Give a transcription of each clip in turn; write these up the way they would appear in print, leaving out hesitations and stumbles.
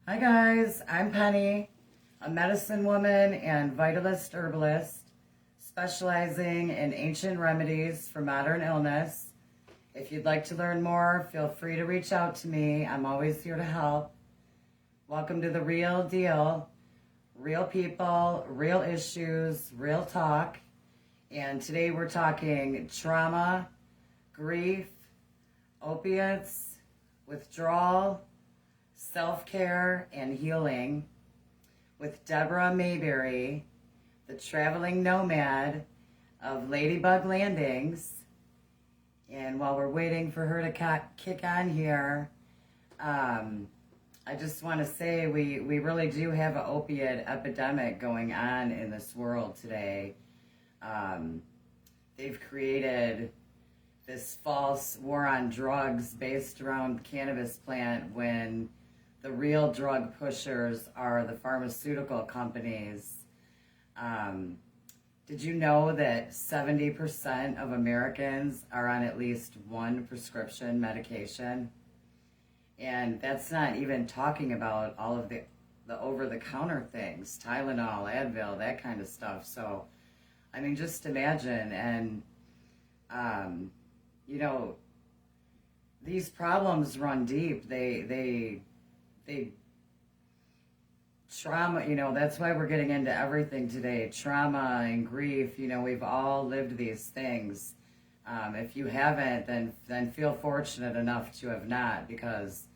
Hi guys, I'm Penny, a medicine woman and vitalist herbalist specializing in ancient remedies for modern illness. If you'd like to learn more, feel free to reach out to me. I'm always here to help. Welcome to the real deal. Real people, real issues, real talk. And today we're talking trauma, grief, opiates, withdrawal, self-care, and healing with Deborah Mayberry, the traveling nomad of Ladybug Landings. And while we're waiting for her to kick on here, I just want to say we really do have an opiate epidemic going on in this world today. They've created this false war on drugs based around cannabis plant when the real drug pushers are the pharmaceutical companies. Did you know that 70% of Americans are on at least one prescription medication? And that's not even talking about all of the over-the-counter things, Tylenol, Advil, that kind of stuff. So, I mean, just imagine. And, these problems run deep. They trauma, that's why we're getting into everything today. Trauma and grief, we've all lived these things. If you haven't, then feel fortunate enough to have not, because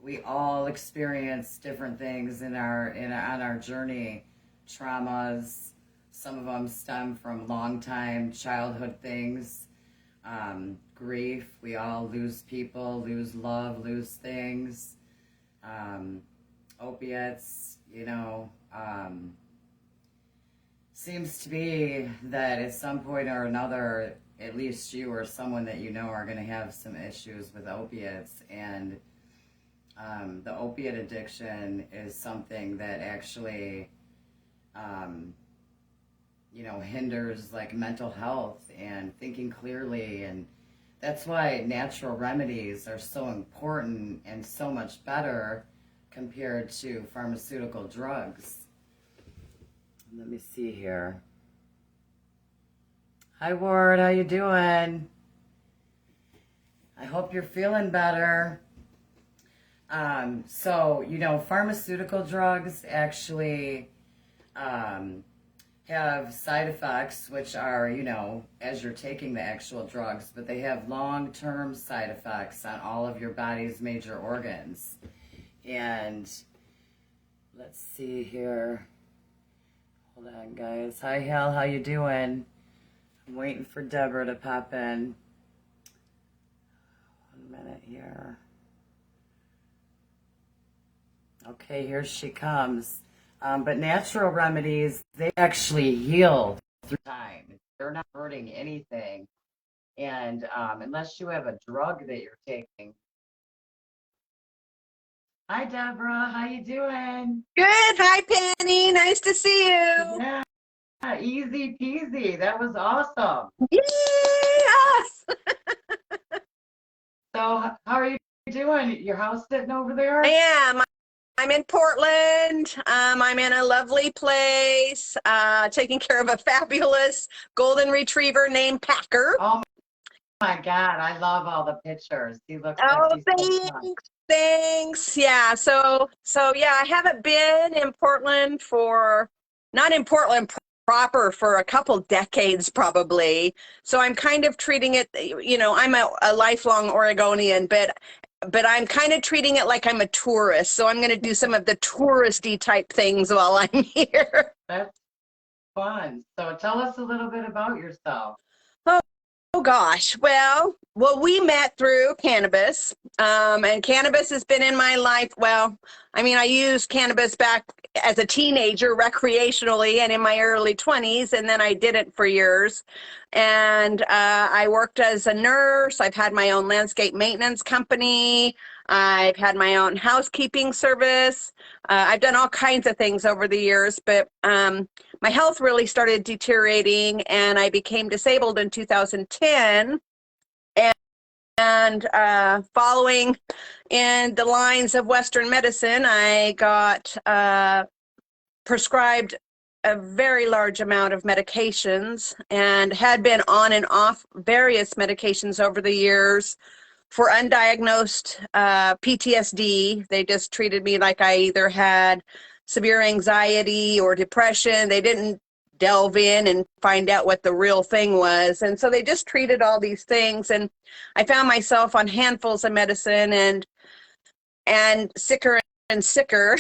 we all experience different things on our journey. Traumas, some of them stem from long time childhood things. Grief, we all lose people, lose love, lose things. Opiates, seems to be that at some point or another, at least you or someone that you know are going to have some issues with opiates. And the opiate addiction is something that actually, hinders like mental health and thinking clearly. And that's why natural remedies are so important and so much better compared to pharmaceutical drugs. Let me see here. Hi Ward, how you doing? I hope you're feeling better. Pharmaceutical drugs actually have side effects, which are, as you're taking the actual drugs, but they have long-term side effects on all of your body's major organs. And let's see here. Hold on, guys. Hi, Hal. How you doing? I'm waiting for Deborah to pop in. 1 minute here. Okay, here she comes. But natural remedies, they actually heal through time. They're not hurting anything. And unless you have a drug that you're taking. Hi, Deborah. How you doing? Good. Hi, Penny. Nice to see you. Yeah, easy peasy. That was awesome. Yes. So, how are you doing? Your house sitting over there? I am. I'm in Portland. I'm in a lovely place, taking care of a fabulous golden retriever named Packer. Oh my God, I love all the pictures. He looks like Oh, he's so fun. thanks. Yeah. So yeah, I haven't been in Portland not in Portland proper for a couple decades probably. So I'm kind of treating it, I'm a lifelong Oregonian, but I'm kind of treating it like I'm a tourist. So I'm going to do some of the touristy type things while I'm here. That's fun. So tell us a little bit about yourself. Oh gosh. Well, we met through cannabis, and cannabis has been in my life. Well, I mean, I used cannabis back as a teenager recreationally and in my early 20s, and then I didn't for years. And I worked as a nurse. I've had my own landscape maintenance company. I've had my own housekeeping service. I've done all kinds of things over the years, but my health really started deteriorating and I became disabled in 2010. following in the lines of Western medicine, I got prescribed a very large amount of medications and had been on and off various medications over the years for undiagnosed PTSD. They just treated me like I either had severe anxiety or depression. They didn't delve in and find out what the real thing was. And so they just treated all these things. And I found myself on handfuls of medicine and sicker and sicker.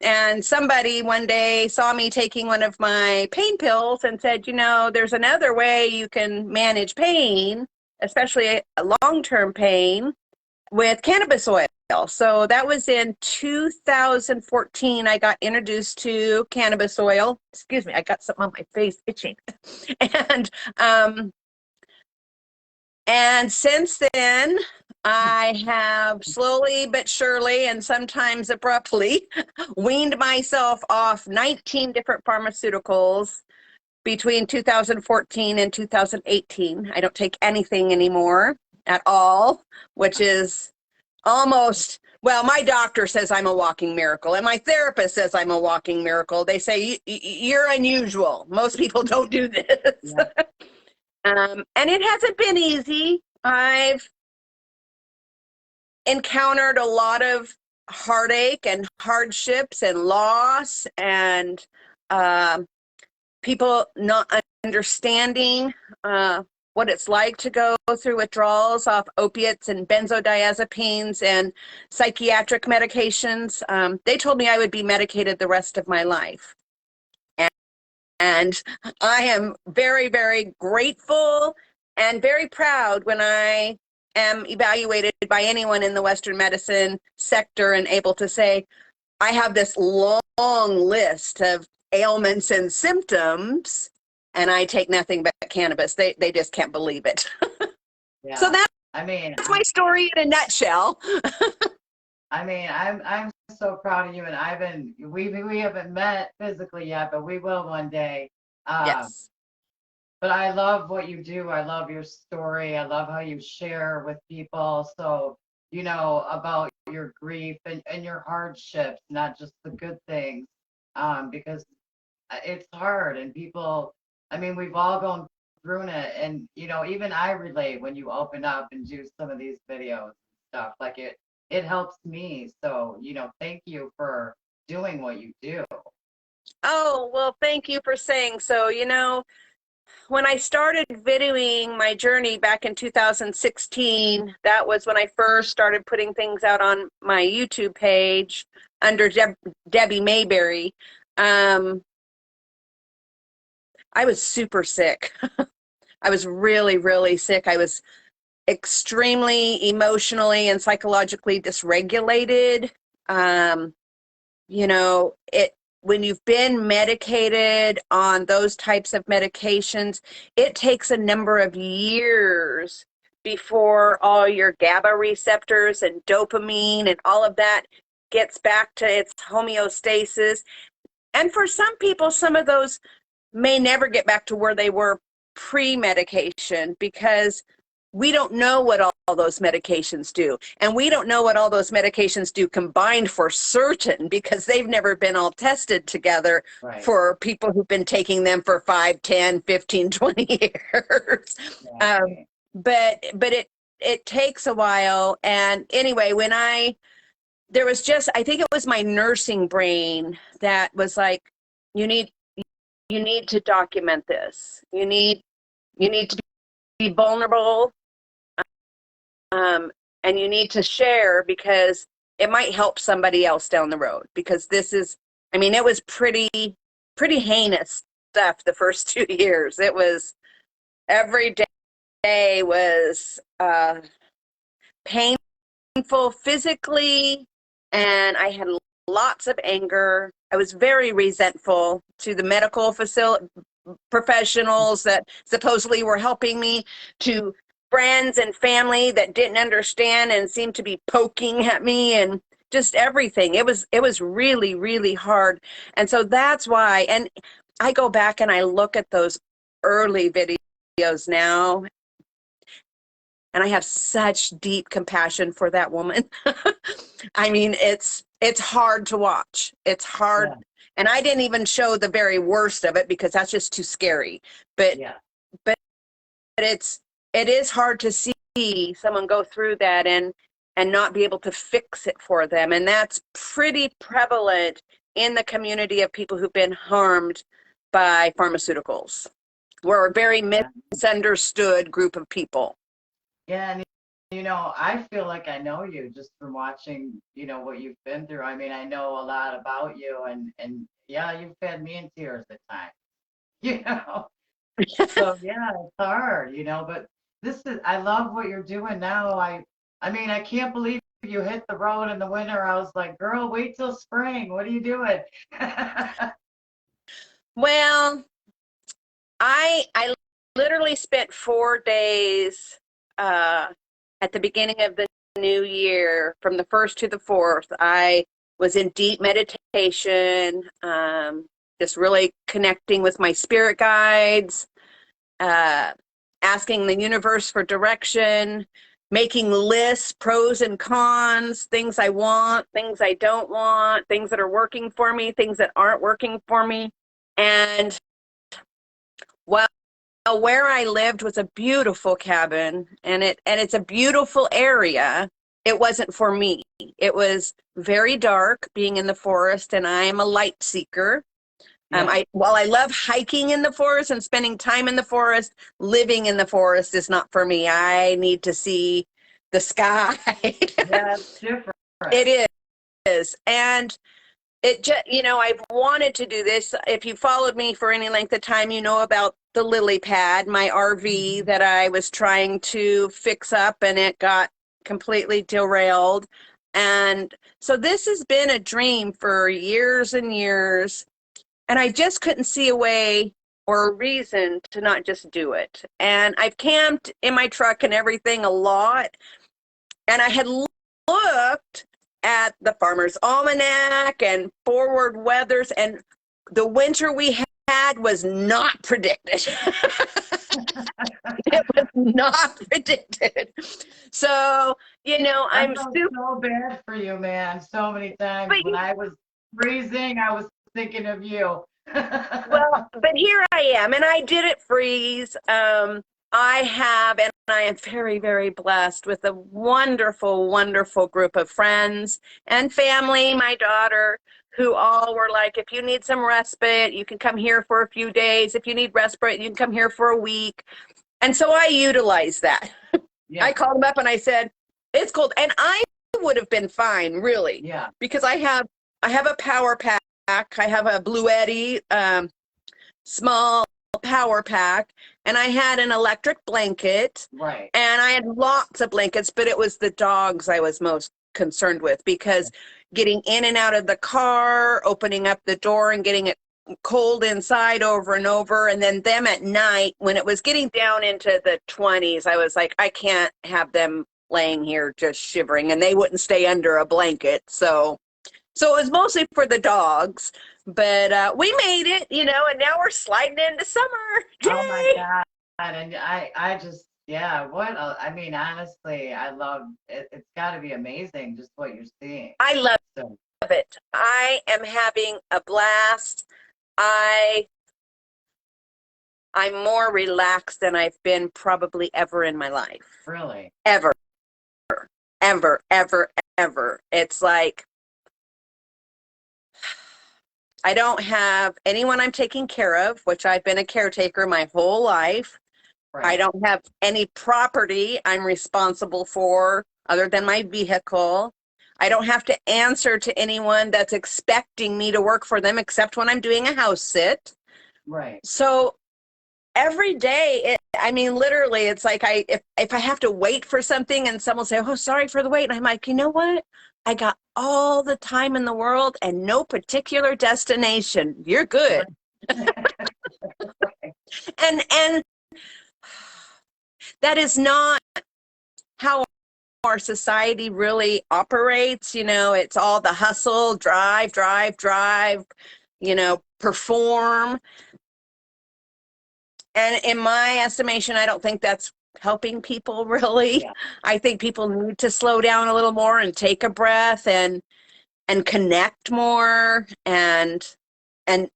And somebody one day saw me taking one of my pain pills and said, you know, there's another way you can manage pain, especially long-term pain, with cannabis oil. So that was in 2014. I got introduced to cannabis oil. Excuse me, I got something on my face itching. And since then, I have slowly but surely and sometimes abruptly weaned myself off 19 different pharmaceuticals between 2014 and 2018. I don't take anything anymore at all, which is almost, well, my doctor says I'm a walking miracle, and my therapist says I'm a walking miracle. They say, you're unusual. Most people don't do this. Yeah. And it hasn't been easy. I've encountered a lot of heartache and hardships and loss and people not understanding what it's like to go through withdrawals off opiates and benzodiazepines and psychiatric medications. They told me I would be medicated the rest of my life. And I am very, very grateful and very proud when I am evaluated by anyone in the Western medicine sector and able to say, I have this long list of ailments and symptoms, and I take nothing but cannabis. They just can't believe it. Yeah. So that's my story in a nutshell. I'm so proud of you, and we haven't met physically yet, but we will one day. Yes. But I love what you do. I love your story. I love how you share with people. So, you know, about your grief and your hardships, not just the good things, because it's hard, and people, we've all gone through it, and, you know, even I relate when you open up and do some of these videos and stuff, like it helps me. So, you know, thank you for doing what you do. Oh, well, thank you for saying so. You know, when I started videoing my journey back in 2016, that was when I first started putting things out on my YouTube page under Debbie Mayberry. I was super sick. I was really, really sick. I was extremely emotionally and psychologically dysregulated. You know, when you've been medicated on those types of medications, it takes a number of years before all your GABA receptors and dopamine and all of that gets back to its homeostasis. And for some people, some of those may never get back to where they were pre-medication, because we don't know what all those medications do. And we don't know what all those medications do combined for certain, because they've never been all tested together. Right. For people who've been taking them for 5, 10, 15, 20 years. Right. But it takes a while. And anyway, I think it was my nursing brain that was like, you need to document this. You need to be vulnerable, and you need to share, because it might help somebody else down the road. Because this is, it was pretty heinous stuff the first 2 years. It was, every day was painful physically, and I had lots of anger. I was very resentful to the medical professionals that supposedly were helping me, to friends and family that didn't understand and seemed to be poking at me, and just everything. It was really, really hard. And so that's why, and I go back and I look at those early videos now, And I have such deep compassion for that woman. I mean, it's hard to watch. It's hard. Yeah. And I didn't even show the very worst of it because that's just too scary. But Yeah. but it is hard to see someone go through that and not be able to fix it for them. And that's pretty prevalent in the community of people who've been harmed by pharmaceuticals. We're a very misunderstood group of people. Yeah, and I feel like I know you just from watching, what you've been through. I mean, I know a lot about you, and yeah, you've had me in tears at times, you know. So yeah, it's hard, but I love what you're doing now. I mean, I can't believe you hit the road in the winter. I was like, girl, wait till spring. What are you doing? Well, I literally spent 4 days at the beginning of the new year, from the 1st to the 4th. I was in deep meditation, just really connecting with my spirit guides, asking the universe for direction, making lists, pros and cons, things I want, things I don't want, things that are working for me, things that aren't working for me. And while where I lived was a beautiful cabin, and it's a beautiful area, it wasn't for me. It was very dark being in the forest, and I am a light seeker. Yeah. While I love hiking in the forest and spending time in the forest, living in the forest is not for me. I need to see the sky. Yeah, it's different. It is. And it just, I've wanted to do this. If you followed me for any length of time, you know about the lily pad, my RV that I was trying to fix up, and it got completely derailed. And so this has been a dream for years and years. And I just couldn't see a way or a reason to not just do it. And I've camped in my truck and everything a lot. And I had looked at the Farmer's Almanac and forward weathers, and the winter we had was not predicted. It was not predicted. So, I I'm felt super. so bad for you, man. So many times when I was freezing, I was thinking of you. Well, but here I am, and I didn't freeze. I have, and I am very, very blessed with a wonderful, wonderful group of friends and family, my daughter, who all were like, if you need some respite, you can come here for a few days. If you need respite, you can come here for a week. And so I utilized that. Yeah. I called them up and I said, it's cold. And I would have been fine, really, Yeah. because I have a power pack. I have a Blue Eddy small power pack, and I had an electric blanket, Right. and I had lots of blankets, but it was the dogs I was most concerned with, because getting in and out of the car, opening up the door and getting it cold inside over and over, and then them at night when it was getting down into the 20s, I was like, I can't have them laying here just shivering, and they wouldn't stay under a blanket. So it was mostly for the dogs, but we made it, and now we're sliding into summer. Oh my Yay! God. And I just, yeah, I mean, honestly, I love it. It's got to be amazing just what you're seeing. I love So, it. I am having a blast. I'm more relaxed than I've been probably ever in my life. really? Ever, ever, ever, ever. It's like I don't have anyone I'm taking care of, which I've been a caretaker my whole life. Right. I don't have any property I'm responsible for other than my vehicle. I don't have to answer to anyone that's expecting me to work for them except when I'm doing a house sit. Right. So every day, I mean, literally, it's like if I have to wait for something and someone will say, oh, sorry for the wait. And I'm like, you know what? I got all the time in the world and no particular destination. You're good. And that is not how our society really operates. It's all the hustle, drive, perform. And in my estimation, I don't think that's helping people, really. Yeah. I think people need to slow down a little more and take a breath and connect more and and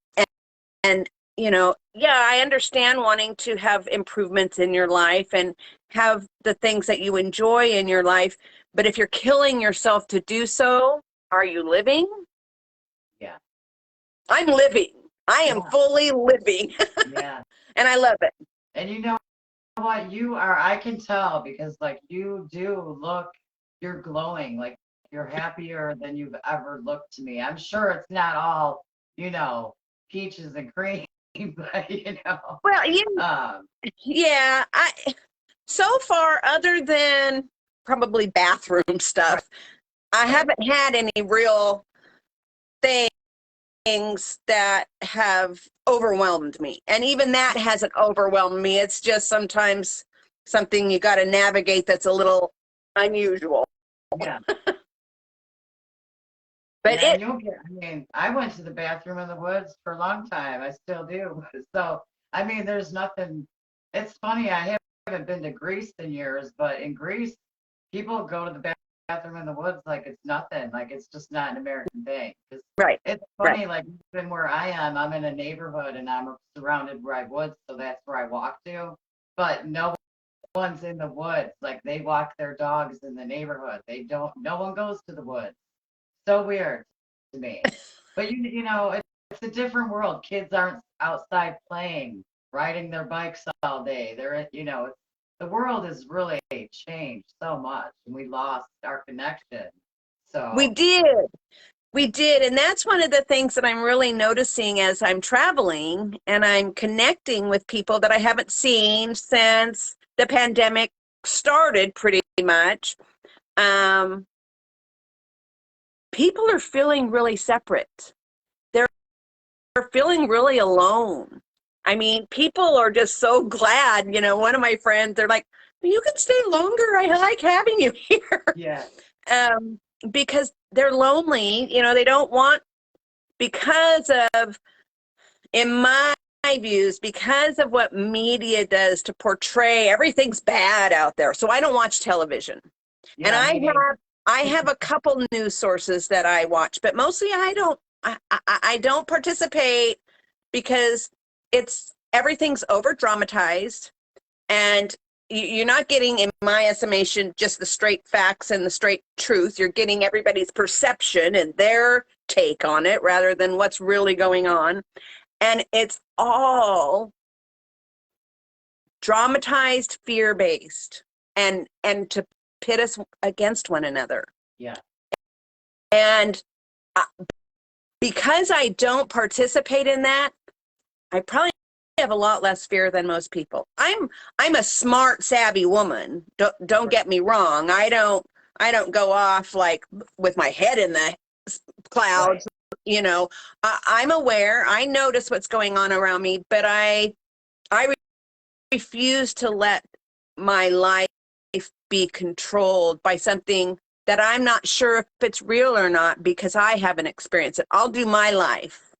yeah, I understand wanting to have improvements in your life and have the things that you enjoy in your life, but if you're killing yourself to do so, are you living? Yeah. I'm living. I am Yeah. fully living. Yeah. And I love it. And you know what? You are, I can tell because like you do look, you're glowing, like you're happier than you've ever looked to me. I'm sure it's not all, you know, peaches and cream, but Well, um, yeah, I so far, other than probably bathroom right. stuff, I haven't had any real things that have overwhelmed me. And even that hasn't overwhelmed me. It's just sometimes something you got to navigate that's a little unusual. Yeah. But Yeah, and it, you'll get, I mean, I went to the bathroom in the woods for a long time. I still do. So, I mean, there's nothing, it's funny, I haven't been to Greece in years, but in Greece, people go to the bathroom in the woods like it's nothing, like it's just not an American thing. 'Cause right, it's right. funny, like even where I am, I'm in a neighborhood and I'm surrounded by woods, so that's where I walk to. But no one's in the woods. Like they walk their dogs in the neighborhood. They don't, no one goes to the woods. So weird to me. But it's a different world. Kids aren't outside playing, riding their bikes all day. The world has really changed so much, and we lost our connection. We So did. We did. And that's one of the things that I'm really noticing as I'm traveling and I'm connecting with people that I haven't seen since the pandemic started, pretty much. Um, People are feeling really separate. They're feeling really alone. I mean, people are just so glad. One of my friends, they're like, you can stay longer. I like having you here. yeah, Um, because they're lonely. They don't want, because of, in my views, because of what media does to portray everything's bad out there. So I don't watch television. And yeah, meaning I have a couple news sources that I watch, but mostly I don't participate because everything's over dramatized, and you're not getting, in my estimation, just the straight facts and the straight truth. You're getting everybody's perception and their take on it rather than what's really going on. And it's all dramatized, fear-based, and to pit us against one another. yeah, And uh, because I don't participate in that, I probably have a lot less fear than most people. I'm a smart, savvy woman. Don't get me wrong. I don't go off like with my head in the right, clouds. I'm aware. I notice what's going on around me, but I refuse to let my life be controlled by something that I'm not sure if it's real or not because I haven't experienced it. I'll do my life.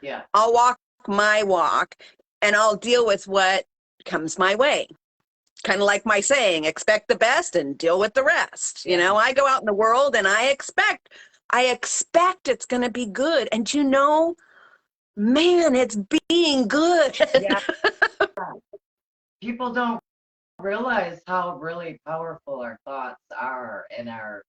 yeah, I'll walk my walk and I'll deal with what comes my way. Kind of like my saying, expect the best and deal with the rest. yeah, I go out in the world and I expect it's going to be good. And man, it's being good. yeah. People don't realize how really powerful our thoughts are in our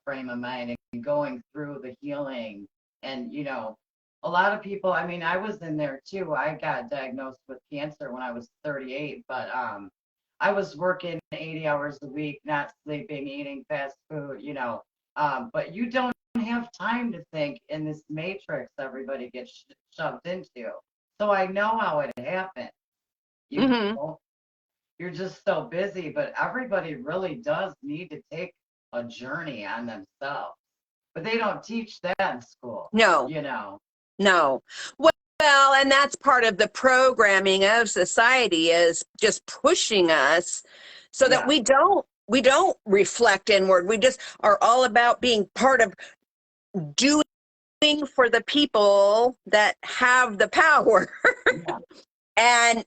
frame of mind and going through the healing. And a lot of people, I mean, I was in there too. I got diagnosed with cancer when I was 38, but I was working 80 hours a week, not sleeping, eating fast food, but you don't have time to think in this matrix everybody gets shoved into. So I know how it happened. You Hmm. know, you're just so busy, but everybody really does need to take a journey on themselves. But they don't teach that in school, No, you know. no. Well, and that's part of the programming of society is just pushing us so that Yeah, we don't reflect inward. We just are all about being part of doing for the people that have the power yeah, and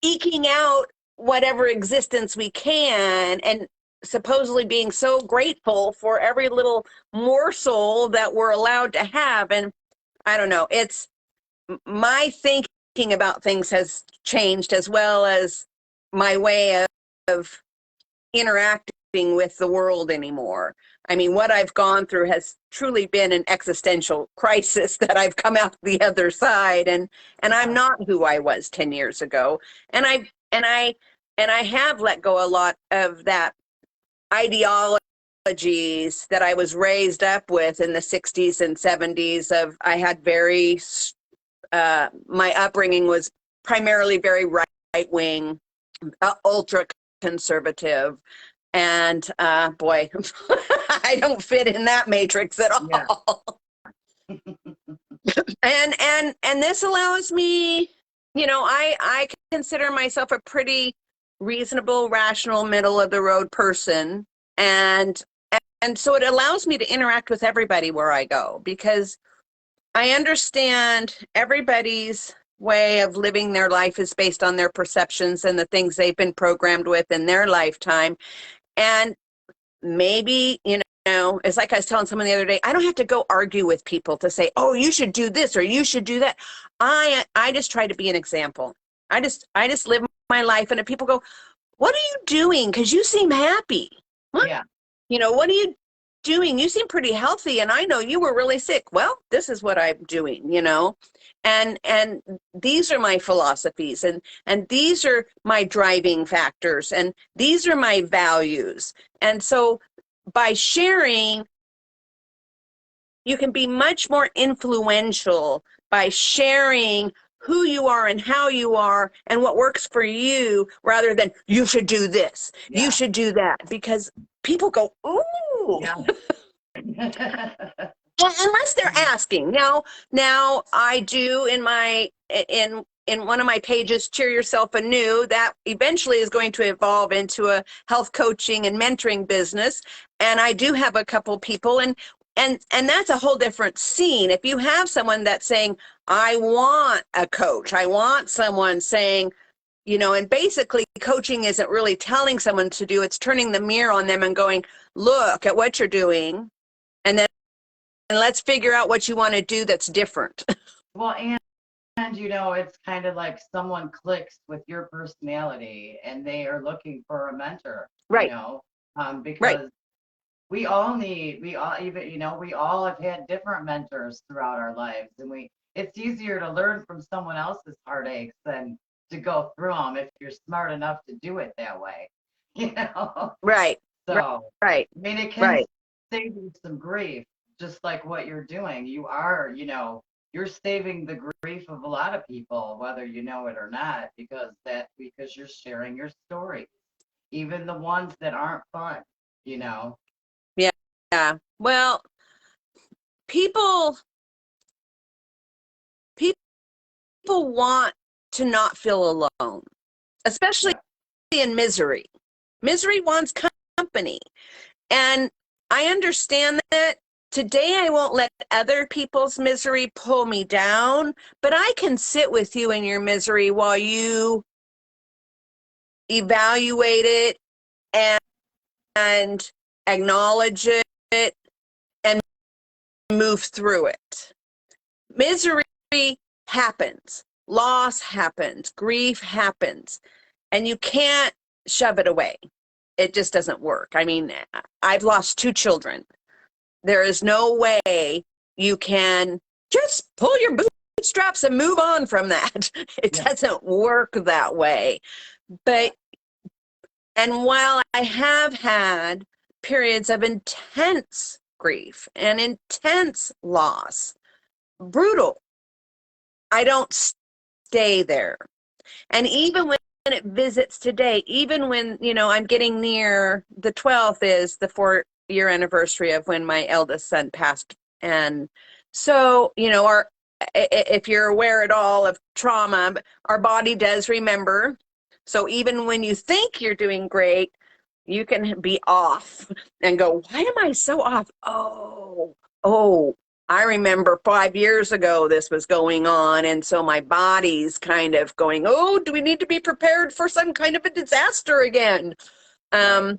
eking out whatever existence we can, and supposedly being so grateful for every little morsel that we're allowed to have. And I don't know, it's my thinking about things has changed, as well as my way of interacting with the world anymore. I mean, what I've gone through has truly been an existential crisis that I've come out the other side, and I'm Yeah. not who I was 10 years ago. And I have let go a lot of that ideologies that I was raised up with in the 60s and 70s. Of I had very my upbringing was primarily very right wing, ultra conservative, and boy, I don't fit in that matrix at Yeah. all. And this allows me, I consider myself a pretty reasonable, rational, middle of the road person, and and so it allows me to interact with everybody where I go, because I understand everybody's way of living their life is based on their perceptions and the things they've been programmed with in their lifetime. And maybe, it's like I was telling someone the other day, I don't have to go argue with people to say, oh, you should do this or you should do that. I just try to be an example. I just live my life, and if people go, what are you doing? Because you seem happy. What? Yeah. What are you doing? You seem pretty healthy, and I know you were really sick. Well, this is what I'm doing. And these are my philosophies, and these are my driving factors, and these are my values. And so by sharing, you can be much more influential by sharing who you are and how you are and what works for you, rather than you should do this, you Yeah. should do that, because people go, ooh. Yeah. Well, unless they're asking. Now I do in one of my pages, Cheer Yourself Anew, that eventually is going to evolve into a health coaching and mentoring business. And I do have a couple people, and that's a whole different scene. If you have someone that's saying, I want a coach, I want someone saying, and basically coaching isn't really telling someone to do, it's turning the mirror on them and going, look at what you're doing, and then and let's figure out what you want to do that's different. Well, and it's kind of like someone clicks with your personality and they are looking for a mentor, Right, right, because we all even, we all have had different mentors throughout our lives, and it's easier to learn from someone else's heartaches than to go through them if you're smart enough to do it that way, you know? right, right, So, right, I mean, it can right. save you some grief, just like what you're doing. You are, you're saving the grief of a lot of people, whether you know it or not, because you're sharing your story, even the ones that aren't fun, you know. Yeah, yeah. Well, people people want to not feel alone, especially Yeah. in misery. Misery wants company. And I understand that. Today, I won't let other people's misery pull me down, but I can sit with you in your misery while you evaluate it and, and acknowledge it and move through it. Misery happens, loss happens, grief happens, and you can't shove it away. It just doesn't work. I mean, I've lost 2 children. There is no way you can just pull your bootstraps and move on from that. It Yeah. doesn't work that way. Yeah. But, and while I have had periods of intense grief and intense loss, brutal, I don't stay there. And even when it visits today, even when, I'm getting near, the 12th is the 4-year anniversary of when my eldest son passed. And so, if you're aware at all of trauma, our body does remember. So even when you think you're doing great, you can be off and go, why am I so off? Oh, I remember 5 years ago this was going on, and so my body's kind of going, oh, do we need to be prepared for some kind of a disaster again? Right.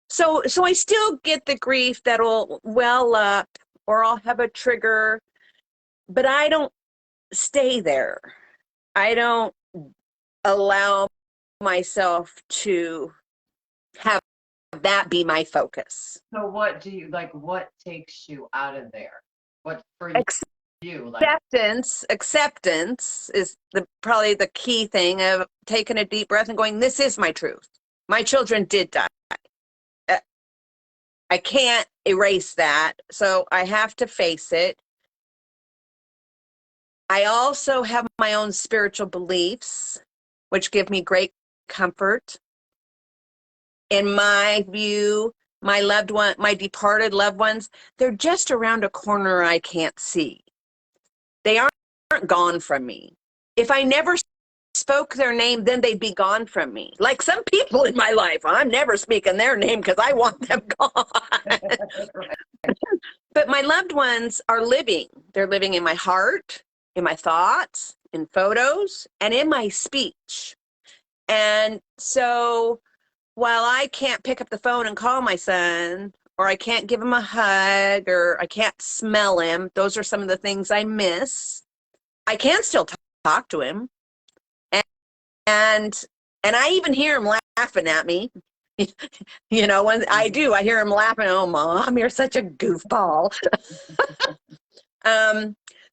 So I still get the grief that'll well up, or I'll have a trigger, but I don't stay there. I don't allow myself to have that be my focus. So what do you like? What takes you out of there? What for you? Like, Acceptance is probably the key thing of taking a deep breath and going, this is my truth. My children did die. I can't erase that, so I have to face it. I also have my own spiritual beliefs, which give me great comfort. In my view, my departed loved ones, they're just around a corner I can't see. They aren't gone from me. If I never spoke their name, then they'd be gone from me. Like some people in my life, I'm never speaking their name because I want them gone. But my loved ones are living. They're living in my heart, in my thoughts, in photos, and in my speech. And so while I can't pick up the phone and call my son, or I can't give him a hug, or I can't smell him, those are some of the things I miss. I can still talk to him. And I even hear him laughing at me. When I do, I hear him laughing, oh, Mom, you're such a goofball.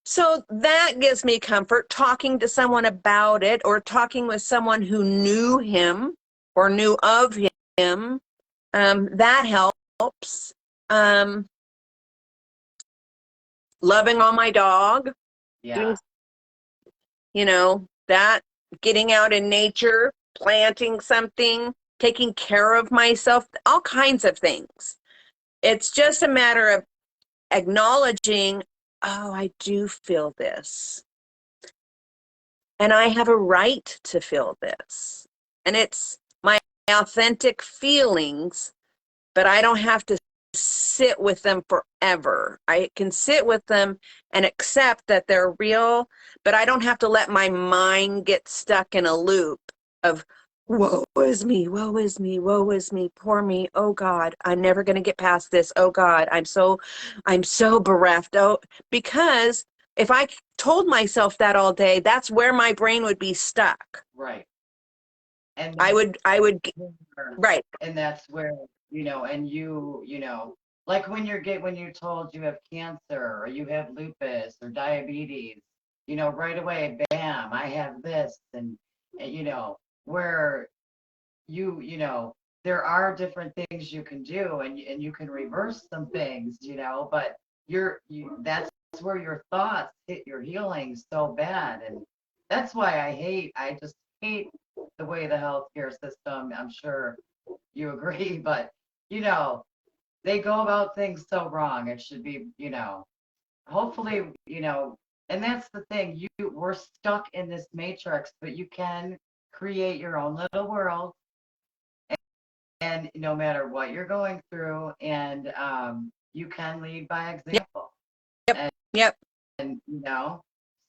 So that gives me comfort, talking to someone about it, or talking with someone who knew him or knew of him. That helps. Loving on my dog. yeah. That getting out in nature, planting something, taking care of myself, all kinds of things. It's just a matter of acknowledging, oh, I do feel this. And I have a right to feel this. And it's my authentic feelings, but I don't have to sit with them forever. I can sit with them and accept that they're real, but I don't have to let my mind get stuck in a loop of woe is me, woe is me, woe is me, poor me, oh God, I'm never going to get past this, oh God, I'm so bereft. Oh, because if I told myself that all day, that's where my brain would be stuck. Right. And I would right. And that's where, and like when you're told you have cancer or you have lupus or diabetes, right away, bam, I have this. And where there are different things you can do, and you can reverse some things, but that's where your thoughts hit your healing so bad. And that's why I just hate the way the healthcare system, I'm sure you agree, but they go about things so wrong. It should be, hopefully, and that's the thing. We're stuck in this matrix, but you can create your own little world, and no matter what you're going through, and you can lead by example. Yep. And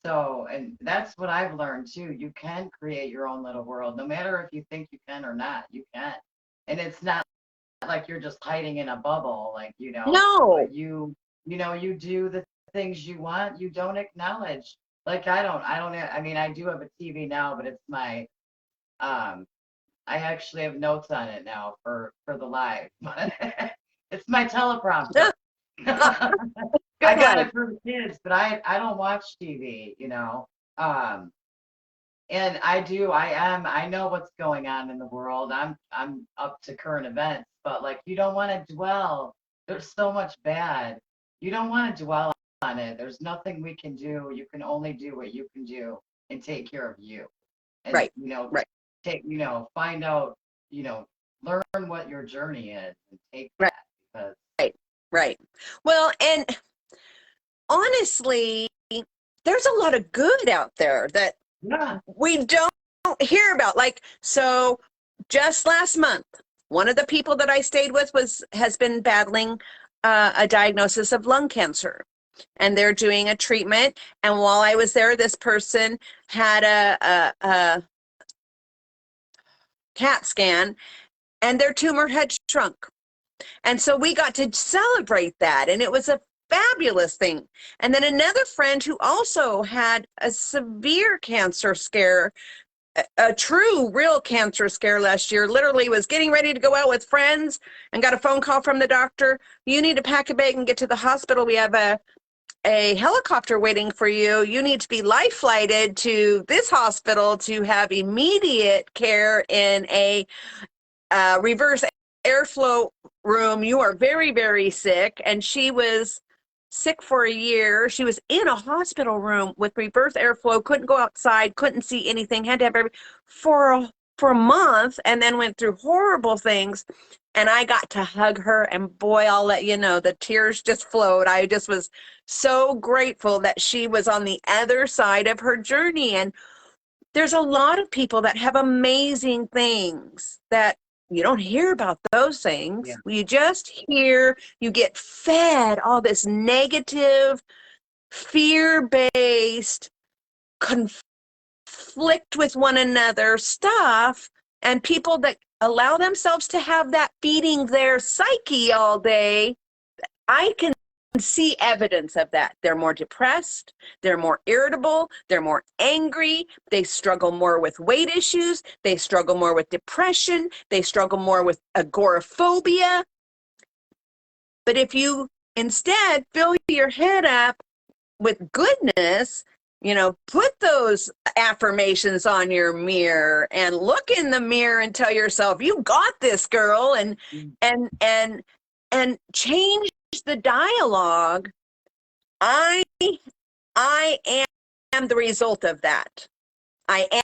so, and that's what I've learned too. You can create your own little world, no matter if you think you can or not. You can, and it's not like you're just hiding in a bubble, like No. you do the things you want. You don't acknowledge. Like I mean, I do have a TV now, but it's my I actually have notes on it now for the live. It's my teleprompter. I got it for the kids, but I don't watch TV, and I know what's going on in the world. I'm up to current events, but like you don't want to dwell. There's so much bad. You don't want to dwell on it. There's nothing we can do. You can only do what you can do and take care of you. And right. Right. Find out, learn what your journey is and take right. that. Right. Well, and honestly, there's a lot of good out there that we don't hear about. Like, so just last month, one of the people that I stayed with has been battling a diagnosis of lung cancer. and they're doing a treatment. And while I was there, this person had a CAT scan, and their tumor had shrunk. And so we got to celebrate that, and it was a fabulous thing. And then another friend who also had a severe cancer scare, a true, real cancer scare last year, literally was getting ready to go out with friends and got a phone call from the doctor. You need to pack a bag and get to the hospital. We have a helicopter waiting for you. You need to be life flighted to this hospital to have immediate care in a reverse airflow room. You are very, very sick. And she was sick for a year. She was in a hospital room with reverse airflow, couldn't go outside, couldn't see anything, had to have for a month, and then went through horrible things. And I got to hug her, and boy, I'll let you know, the tears just flowed. I just was so grateful that she was on the other side of her journey. And there's a lot of people that have amazing things that you don't hear about those things. Yeah. You just hear, you get fed all this negative, fear-based, conflict with one another stuff, and people that allow themselves to have that feeding their psyche all day. I can see evidence of that. They're more depressed, they're more irritable, they're more angry, they struggle more with weight issues, they struggle more with depression, they struggle more with agoraphobia. But if you instead fill your head up with goodness, put those affirmations on your mirror and look in the mirror and tell yourself, you got this, girl, and change the dialogue. I am the result of that. I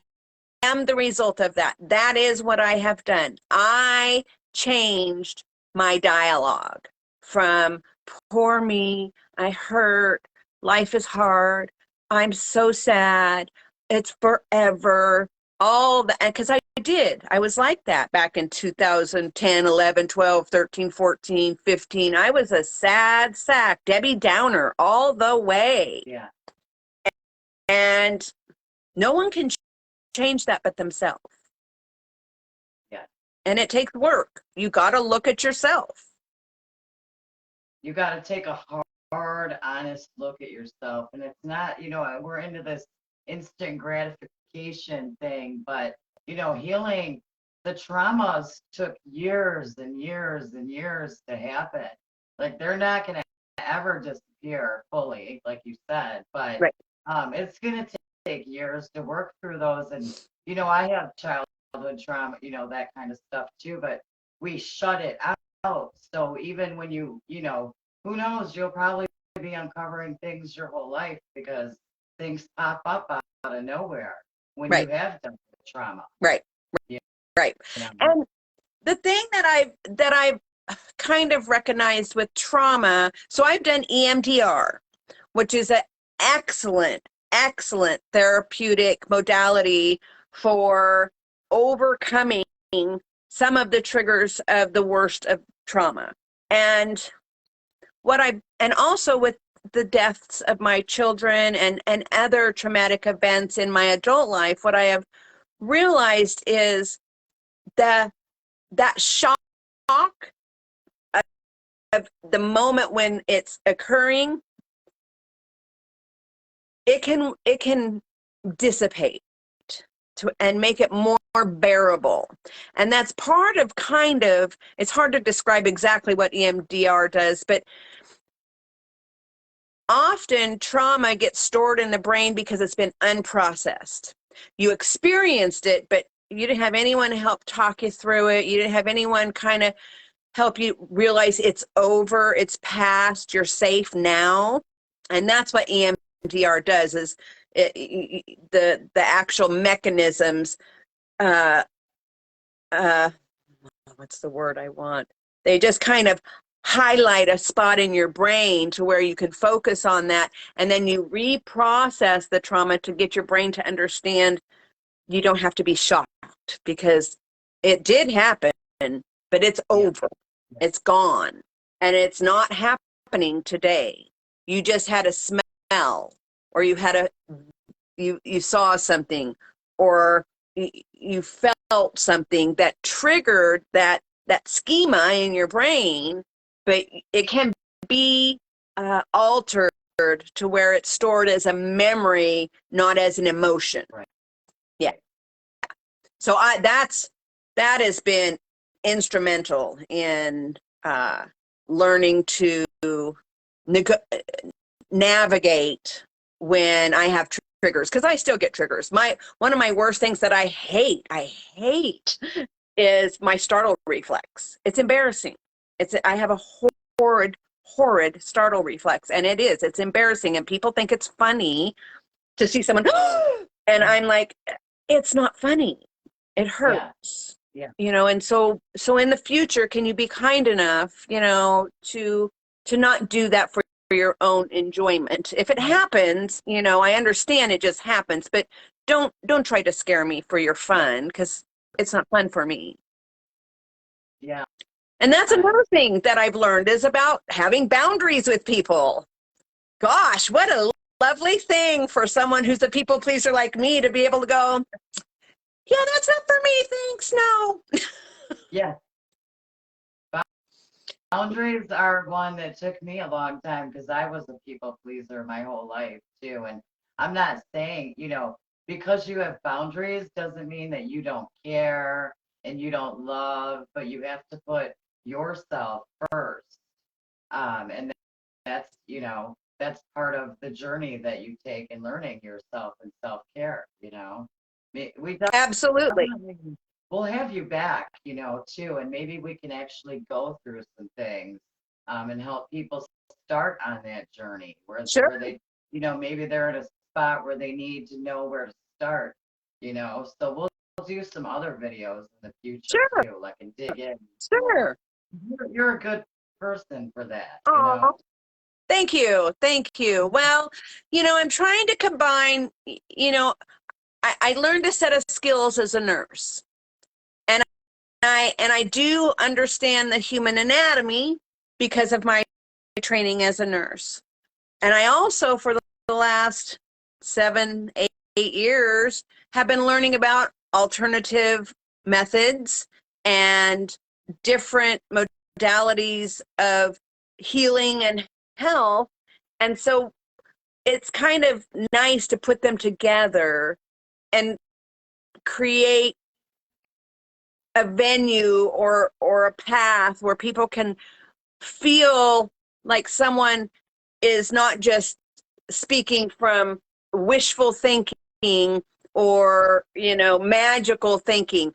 am the result of that. That is what I have done. I changed my dialogue from poor me, I hurt, life is hard, I'm so sad, it's forever, all that, because I was like that back in 2010, 11, 12, 13, 14, 15. I was a sad sack, Debbie Downer all the way. Yeah. And no one can change that but themselves. Yeah. And it takes work. You got to look at yourself. You got to take a hard, honest look at yourself. And it's not, we're into this instant gratification thing, but healing the traumas took years and years and years to happen. Like, they're not going to ever disappear fully, like you said, but right. It's going to take years to work through those. And, I have childhood trauma, that kind of stuff too, but we shut it out. So even when you who knows, you'll probably be uncovering things your whole life because things pop up out of nowhere when right. you have done trauma. Right. Yeah. Right. And the thing that I've kind of recognized with trauma, so I've done EMDR, which is an excellent therapeutic modality for overcoming some of the triggers of the worst of trauma. And also with the deaths of my children and other traumatic events in my adult life, what I have realized is that shock of the moment when it's occurring, it can dissipate and make it more bearable. And that's part of it's hard to describe exactly what EMDR does, but often trauma gets stored in the brain because it's been unprocessed. You experienced it, but you didn't have anyone help talk you through it. You didn't have anyone kind of help you realize it's over, it's past, you're safe now. And that's what EMDR does, is the actual mechanisms, what's the word I want? They just kind of highlight a spot in your brain to where you can focus on that, and then you reprocess the trauma to get your brain to understand you don't have to be shocked because it did happen, but it's over. It's gone, and it's not happening today. You just had a smell, or you had you saw something, or you felt something that triggered that schema in your brain, but it can be altered to where it's stored as a memory, not as an emotion. Right. Yeah. So that has been instrumental in learning to navigate when I have triggers, because I still get triggers. One of my worst things that I hate is my startle reflex. It's embarrassing. I have a horrid startle reflex, and it's embarrassing, and people think it's funny to see someone and I'm like, it's not funny. It hurts. Yeah. And so in the future, can you be kind enough, to not do that for your own enjoyment? If it happens, I understand it just happens, but don't try to scare me for your fun, because it's not fun for me. Yeah. And that's another thing that I've learned, is about having boundaries with people. Gosh, what a lovely thing for someone who's a people pleaser like me to be able to go, yeah, that's not for me, thanks, no. Yeah. Boundaries are one that took me a long time, because I was a people pleaser my whole life too. And I'm not saying, because you have boundaries doesn't mean that you don't care and you don't love, but you have to put yourself first. And that's part of the journey that you take in learning yourself and self-care. We Absolutely. definitely we'll have you back, too, and maybe we can actually go through some things, and help people start on that journey Sure. where they, maybe they're at a spot where they need to know where to start. So we'll do some other videos in the future Sure. too, like, and dig in. Sure. You're a good person for that. Oh, thank you. Thank you. Well, I'm trying to combine, I learned a set of skills as a nurse, and I do understand the human anatomy because of my training as a nurse. And I also, for the last 7, 8 years, have been learning about alternative methods and different modalities of healing and health. And so it's kind of nice to put them together and create a venue or a path where people can feel like someone is not just speaking from wishful thinking or magical thinking.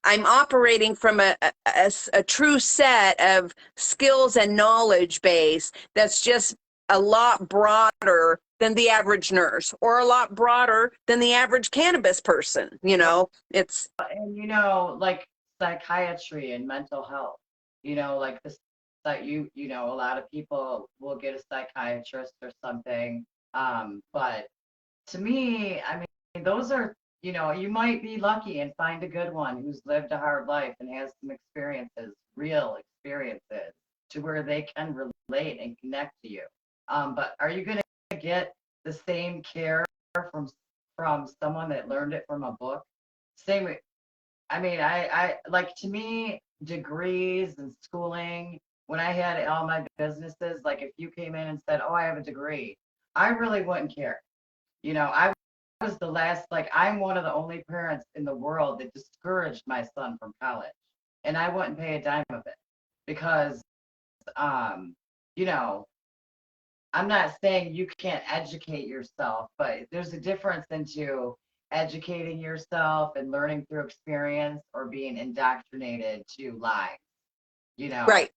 I'm operating from a true set of skills and knowledge base that's just a lot broader than the average nurse, or a lot broader than the average cannabis person. It's And like psychiatry and mental health, like this, that a lot of people will get a psychiatrist or something. But to me, I mean, those are, you might be lucky and find a good one who's lived a hard life and has some experiences, real experiences, to where they can relate and connect to you. But are you going to get the same care from someone that learned it from a book? Same way. I mean, I like, to me, degrees and schooling, when I had all my businesses, like, if you came in and said, oh, I have a degree, I really wouldn't care. I was the last, like, I'm one of the only parents in the world that discouraged my son from college, and I wouldn't pay a dime of it, because, you know, I'm not saying you can't educate yourself, but there's a difference into educating yourself and learning through experience, or being indoctrinated to lies, right.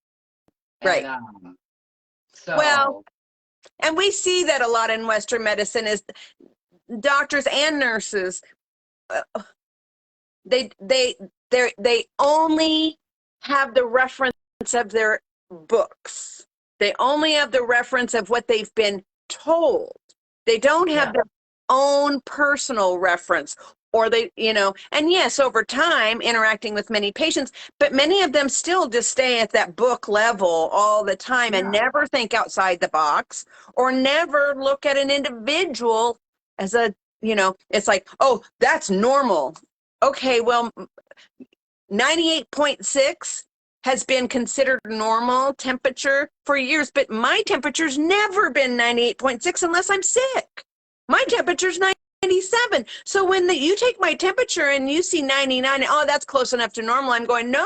And Well, and we see that a lot in Western medicine is doctors and nurses, they only have the reference of their books. They only have the reference of what they've been told. They don't have their own personal reference, or they, and yes, over time, interacting with many patients, but many of them still just stay at that book level all the time and never think outside the box or never look at an individual as a, it's like, oh, that's normal. Okay, well, 98.6 has been considered normal temperature for years, but my temperature's never been 98.6 unless I'm sick. My temperature's 97. So when you take my temperature and you see 99, oh, that's close enough to normal. I'm going, no,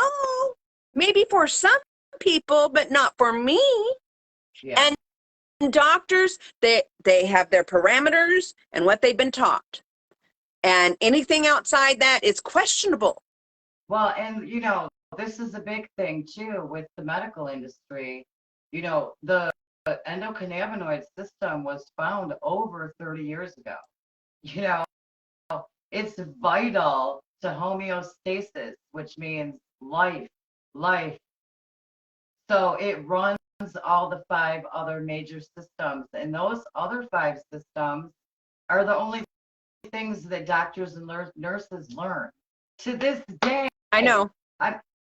maybe for some people, but not for me. Yeah. And doctors, they have their parameters and what they've been taught. And anything outside that is questionable. Well, and this is a big thing too with the medical industry. The endocannabinoid system was found over 30 years ago. It's vital to homeostasis, which means life. So it runs all the 5 other major systems, and those other 5 systems are the only things that doctors and nurses learn to this day. I know.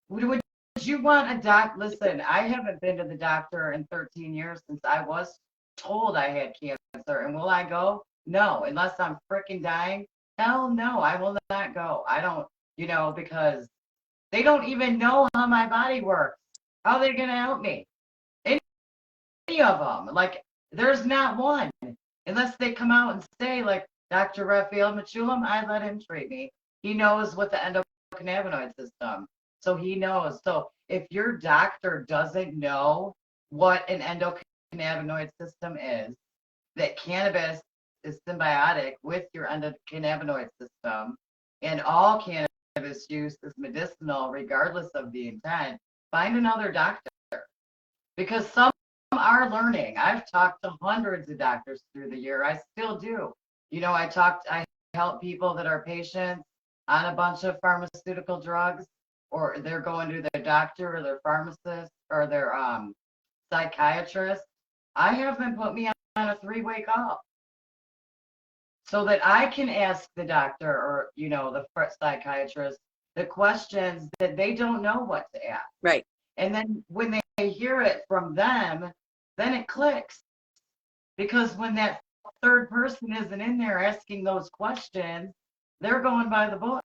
Would you want a doc? Listen, I haven't been to the doctor in 13 years since I was told I had cancer. And will I go? No, unless I'm freaking dying. Hell no, I will not go. I don't, because they don't even know how my body works. How are they going to help me? Any of them. Like, there's not one. Unless they come out and say, like, Dr. Raphael Machulam, I let him treat me. He knows what the endocannabinoid system. So he knows. So if your doctor doesn't know what an endocannabinoid system is, that cannabis is symbiotic with your endocannabinoid system, and all cannabis use is medicinal regardless of the intent, find another doctor. Because some are learning. I've talked to hundreds of doctors through the year. I still do. I help people that are patients on a bunch of pharmaceutical drugs, or they're going to their doctor or their pharmacist or their psychiatrist. I have them put me on a 3-way call so that I can ask the doctor or, the psychiatrist the questions that they don't know what to ask. Right. And then when they hear it from them, then it clicks. Because when that third person isn't in there asking those questions, they're going by the book,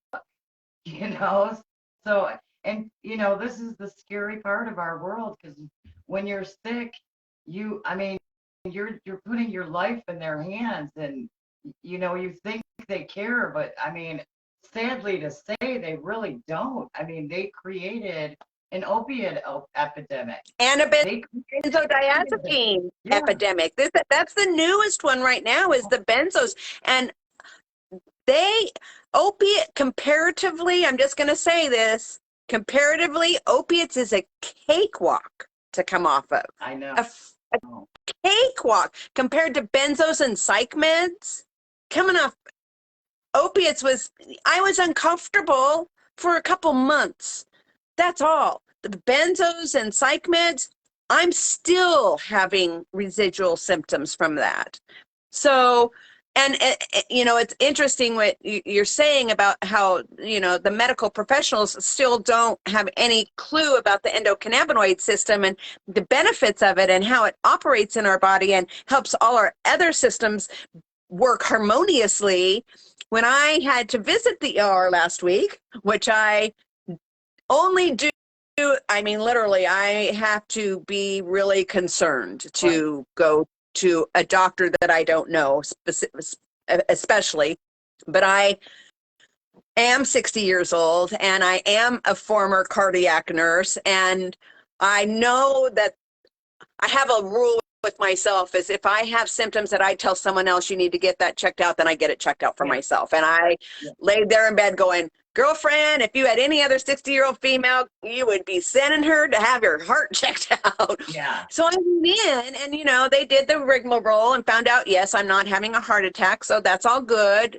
So, and this is the scary part of our world, because when you're sick, you're putting your life in their hands, and you think they care, but sadly to say, they really don't. They created an opiate epidemic And a benzodiazepine epidemic. That's the newest one right now, is the benzos. And opiate, comparatively, I'm just going to say this, comparatively, opiates is a cakewalk to come off of. I know. A cakewalk compared to benzos and psych meds. Coming off opiates I was uncomfortable for a couple months. That's all. The benzos and psych meds, I'm still having residual symptoms from that. So, and it's interesting what you're saying about how, the medical professionals still don't have any clue about the endocannabinoid system and the benefits of it and how it operates in our body and helps all our other systems work harmoniously. When I had to visit the ER last week, which I only do, literally, I have to be really concerned to go to a doctor that I don't know, especially, but I am 60 years old and I am a former cardiac nurse, and I know that I have a rule with myself is if I have symptoms that I tell someone else you need to get that checked out, then I get it checked out for myself. And I laid there in bed going, girlfriend, if you had any other 60-year-old female, you would be sending her to have your heart checked out. Yeah. So I went in and, they did the rigmarole and found out, yes, I'm not having a heart attack. So that's all good.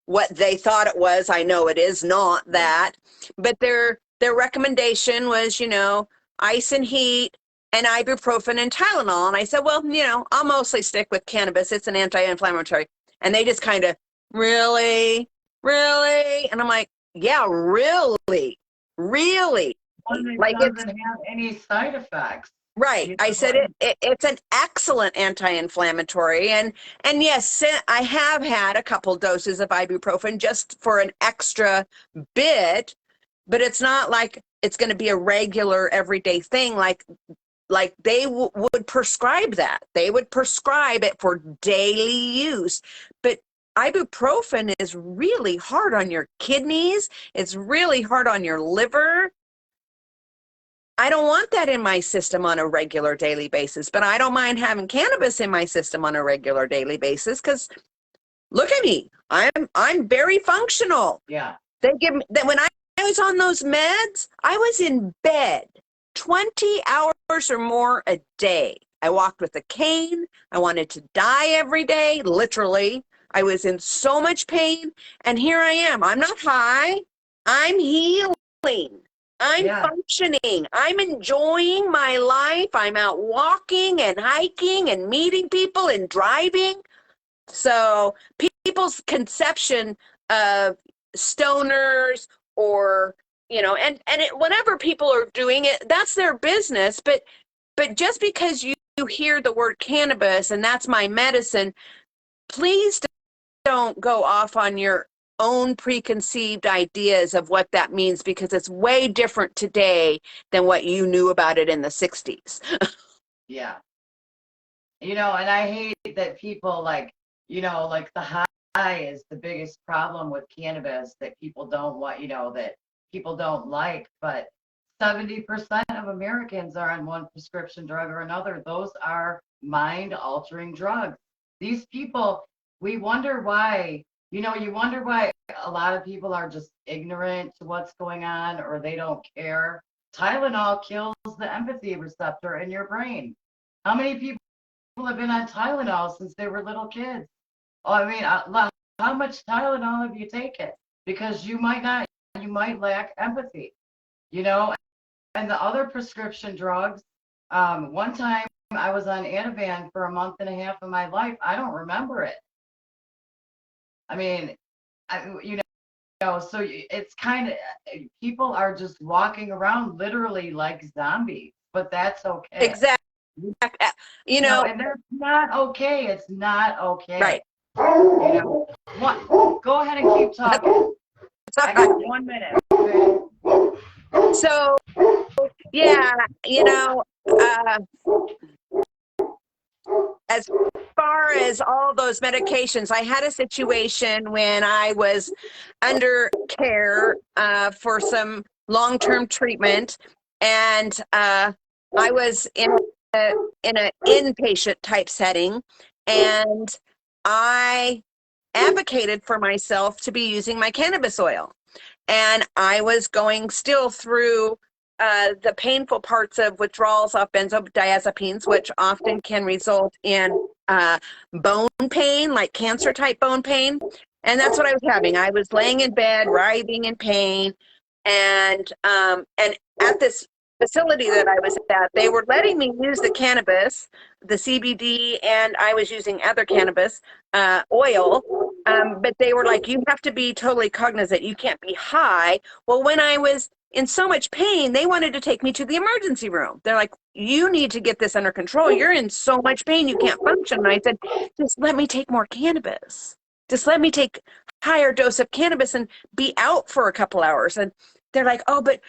What they thought it was, I know it is not that. But their recommendation was, ice and heat and ibuprofen and Tylenol. And I said, well, I'll mostly stick with cannabis. It's an anti-inflammatory. And they just kind of, really? really? And I'm like, yeah, really, really. One that Like it's doesn't have any side effects. right. You I know, said it's an excellent anti-inflammatory, and yes, I have had a couple doses of ibuprofen just for an extra bit, but it's not like it's going to be a regular everyday thing. Like they would prescribe that. They would prescribe it for daily use. But ibuprofen is really hard on your kidneys. It's really hard on your liver. I don't want that in my system on a regular daily basis, but I don't mind having cannabis in my system on a regular daily basis because look at me. I'm very functional. yeah. They give me that when I was on those meds, I was in bed 20 hours or more a day. I walked with a cane. I wanted to die every day, literally. I was in so much pain. And here I am. I'm not high. I'm healing. I'm Yeah. functioning. I'm enjoying my life. I'm out walking and hiking and meeting people and driving. So people's conception of stoners or whenever people are doing it, that's their business. But just because you hear the word cannabis and that's my medicine, please don't go off on your own preconceived ideas of what that means because it's way different today than what you knew about it in the 60s. Yeah. And I hate that people like the high is the biggest problem with cannabis that people don't want, that people don't like. But 70% of Americans are on one prescription drug or another. Those are mind altering drugs. These people, we wonder why, you wonder why a lot of people are just ignorant to what's going on or they don't care. Tylenol kills the empathy receptor in your brain. How many people have been on Tylenol since they were little kids? Oh, I mean, how much Tylenol have you taken? Because you might lack empathy, you know. And the other prescription drugs, one time I was on Ativan for a month and a half of my life. I don't remember it. I mean, so it's kind of people are just walking around literally like zombies, but that's okay. Exactly. And that's not okay. It's not okay. Right. Go ahead and keep talking. I got 1 minute. Okay? So, yeah, as far as all those medications, I had a situation when I was under care for some long-term treatment, and I was in an inpatient type setting, and I advocated for myself to be using my cannabis oil. And I was going still through the painful parts of withdrawals off benzodiazepines, which often can result in bone pain, like cancer type bone pain. And that's what I was having. I was laying in bed, writhing in pain, and at this facility that I was at, they were letting me use the cannabis, the CBD, and I was using other cannabis oil. But they were like, you have to be totally cognizant. You can't be high. Well, when I was in so much pain, they wanted to take me to the emergency room. They're like, you need to get this under control. You're in so much pain, you can't function. And I said, just let me take more cannabis. Just let me take higher dose of cannabis and be out for a couple hours. And they're like, oh, but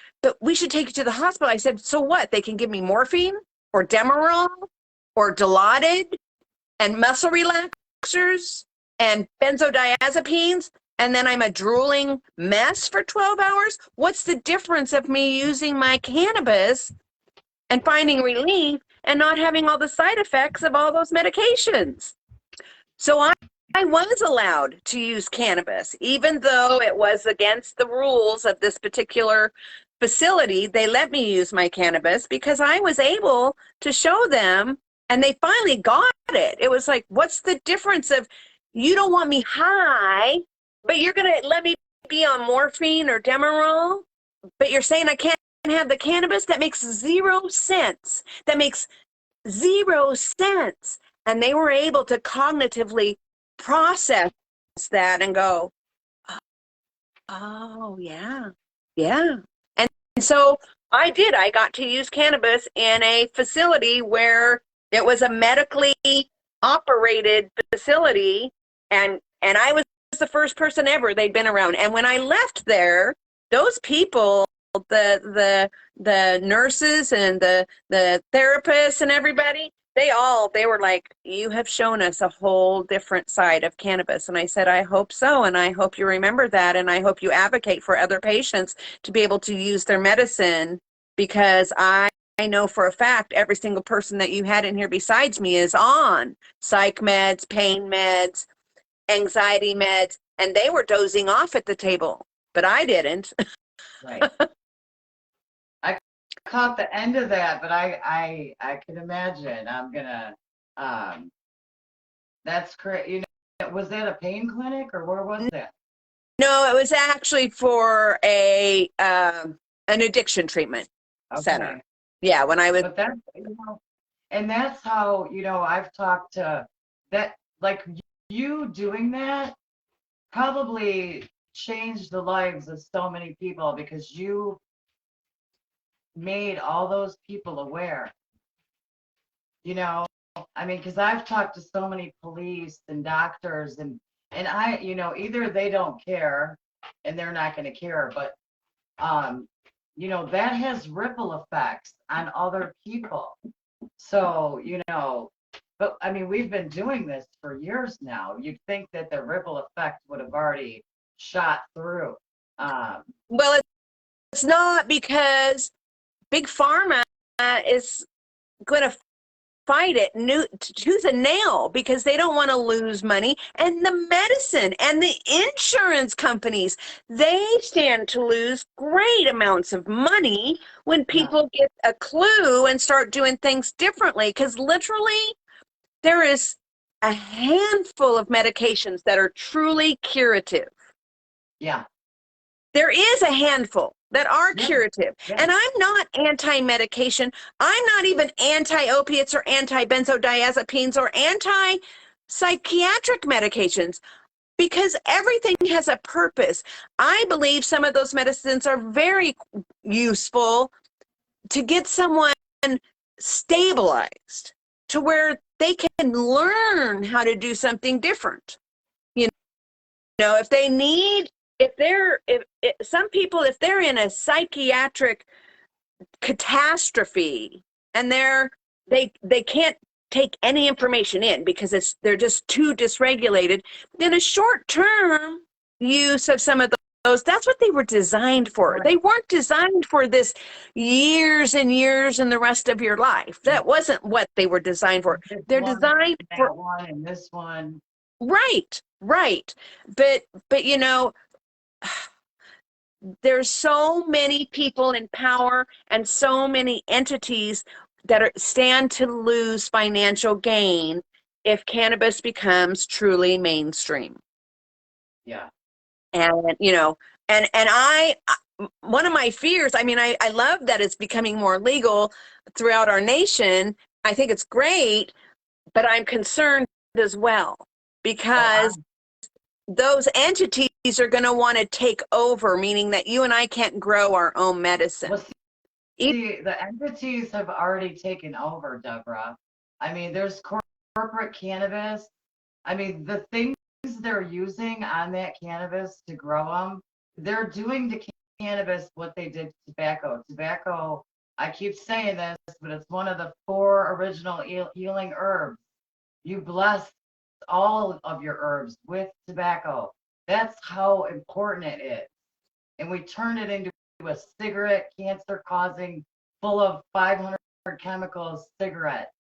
we should take you to the hospital. I said, so what? They can give me morphine or Demerol or Dilaudid and muscle relaxers and benzodiazepines, and then I'm a drooling mess for 12 hours? What's the difference of me using my cannabis and finding relief and not having all the side effects of all those medications? So I was allowed to use cannabis, even though it was against the rules of this particular facility. They let me use my cannabis because I was able to show them, and they finally got it. It was like, what's the difference of you don't want me high, but you're going to let me be on morphine or Demerol, but you're saying I can't have the cannabis? That makes 0 sense. That makes 0 sense. And they were able to cognitively process that and go, Oh, yeah. Yeah. And so I got to use cannabis in a facility where it was a medically operated facility, and I was the first person ever they'd been around. And when I left there, those people, the nurses and the therapists and everybody, they were like, you have shown us a whole different side of cannabis. And I said, I hope so, and I hope you remember that, and I hope you advocate for other patients to be able to use their medicine, because I know for a fact every single person that you had in here besides me is on psych meds, pain meds, anxiety meds, and they were dozing off at the table, but I didn't. Right. I caught the end of that, but I can imagine. I'm gonna um that's correct. You know, was that a pain clinic or where was that? No, it was actually for a an addiction treatment center. Okay. Yeah, when I was. But that's, you know, and that's how, you know, I've talked to that, like you doing that probably changed the lives of so many people because you made all those people aware, you know. I mean, because I've talked to so many police and doctors and I, you know, either they don't care and they're not going to care, but um, you know, that has ripple effects on other people. So, you know, but I mean, we've been doing this for years now. You'd think that the ripple effect would have already shot through. Um, Well, it's not, because big pharma is going to fight it tooth and nail because they don't want to lose money. And the medicine and the insurance companies, they stand to lose great amounts of money when yeah, people get a clue and start doing things differently. Because literally, there is a handful of medications that are truly curative. yeah, There is a handful that are yeah, curative. yeah, And I'm not anti-medication. I'm not even anti-opiates or anti-benzodiazepines or anti-psychiatric medications, because everything has a purpose. I believe some of those medicines are very useful to get someone stabilized to where they can learn how to do something different. You know, if they need, if some people, if they're in a psychiatric catastrophe and they can't take any information in because they're just too dysregulated, then a short-term use of some of those, that's what they were designed for. right. They weren't designed for this years and years and the rest of your life. That wasn't what they were designed for. This They're one, designed for. that one, and this one. Right, right. But you know, there's so many people in power and so many entities that stand to lose financial gain if cannabis becomes truly mainstream. Yeah, And you know, and I one of my fears, I mean, I love that it's becoming more legal throughout our nation. I think it's great, but I'm concerned as well, oh, because those entities are going to want to take over, meaning that you and I can't grow our own medicine. well, see, the entities have already taken over, Deborah. I mean, there's corporate cannabis. I mean, the things they're using on that cannabis to grow them, they're doing to cannabis what they did to tobacco. Tobacco, I keep saying this, but it's one of the four original healing herbs. You bless all of your herbs with tobacco. That's how important it is. And we turn it into a cigarette, cancer causing, full of 500 chemicals cigarette.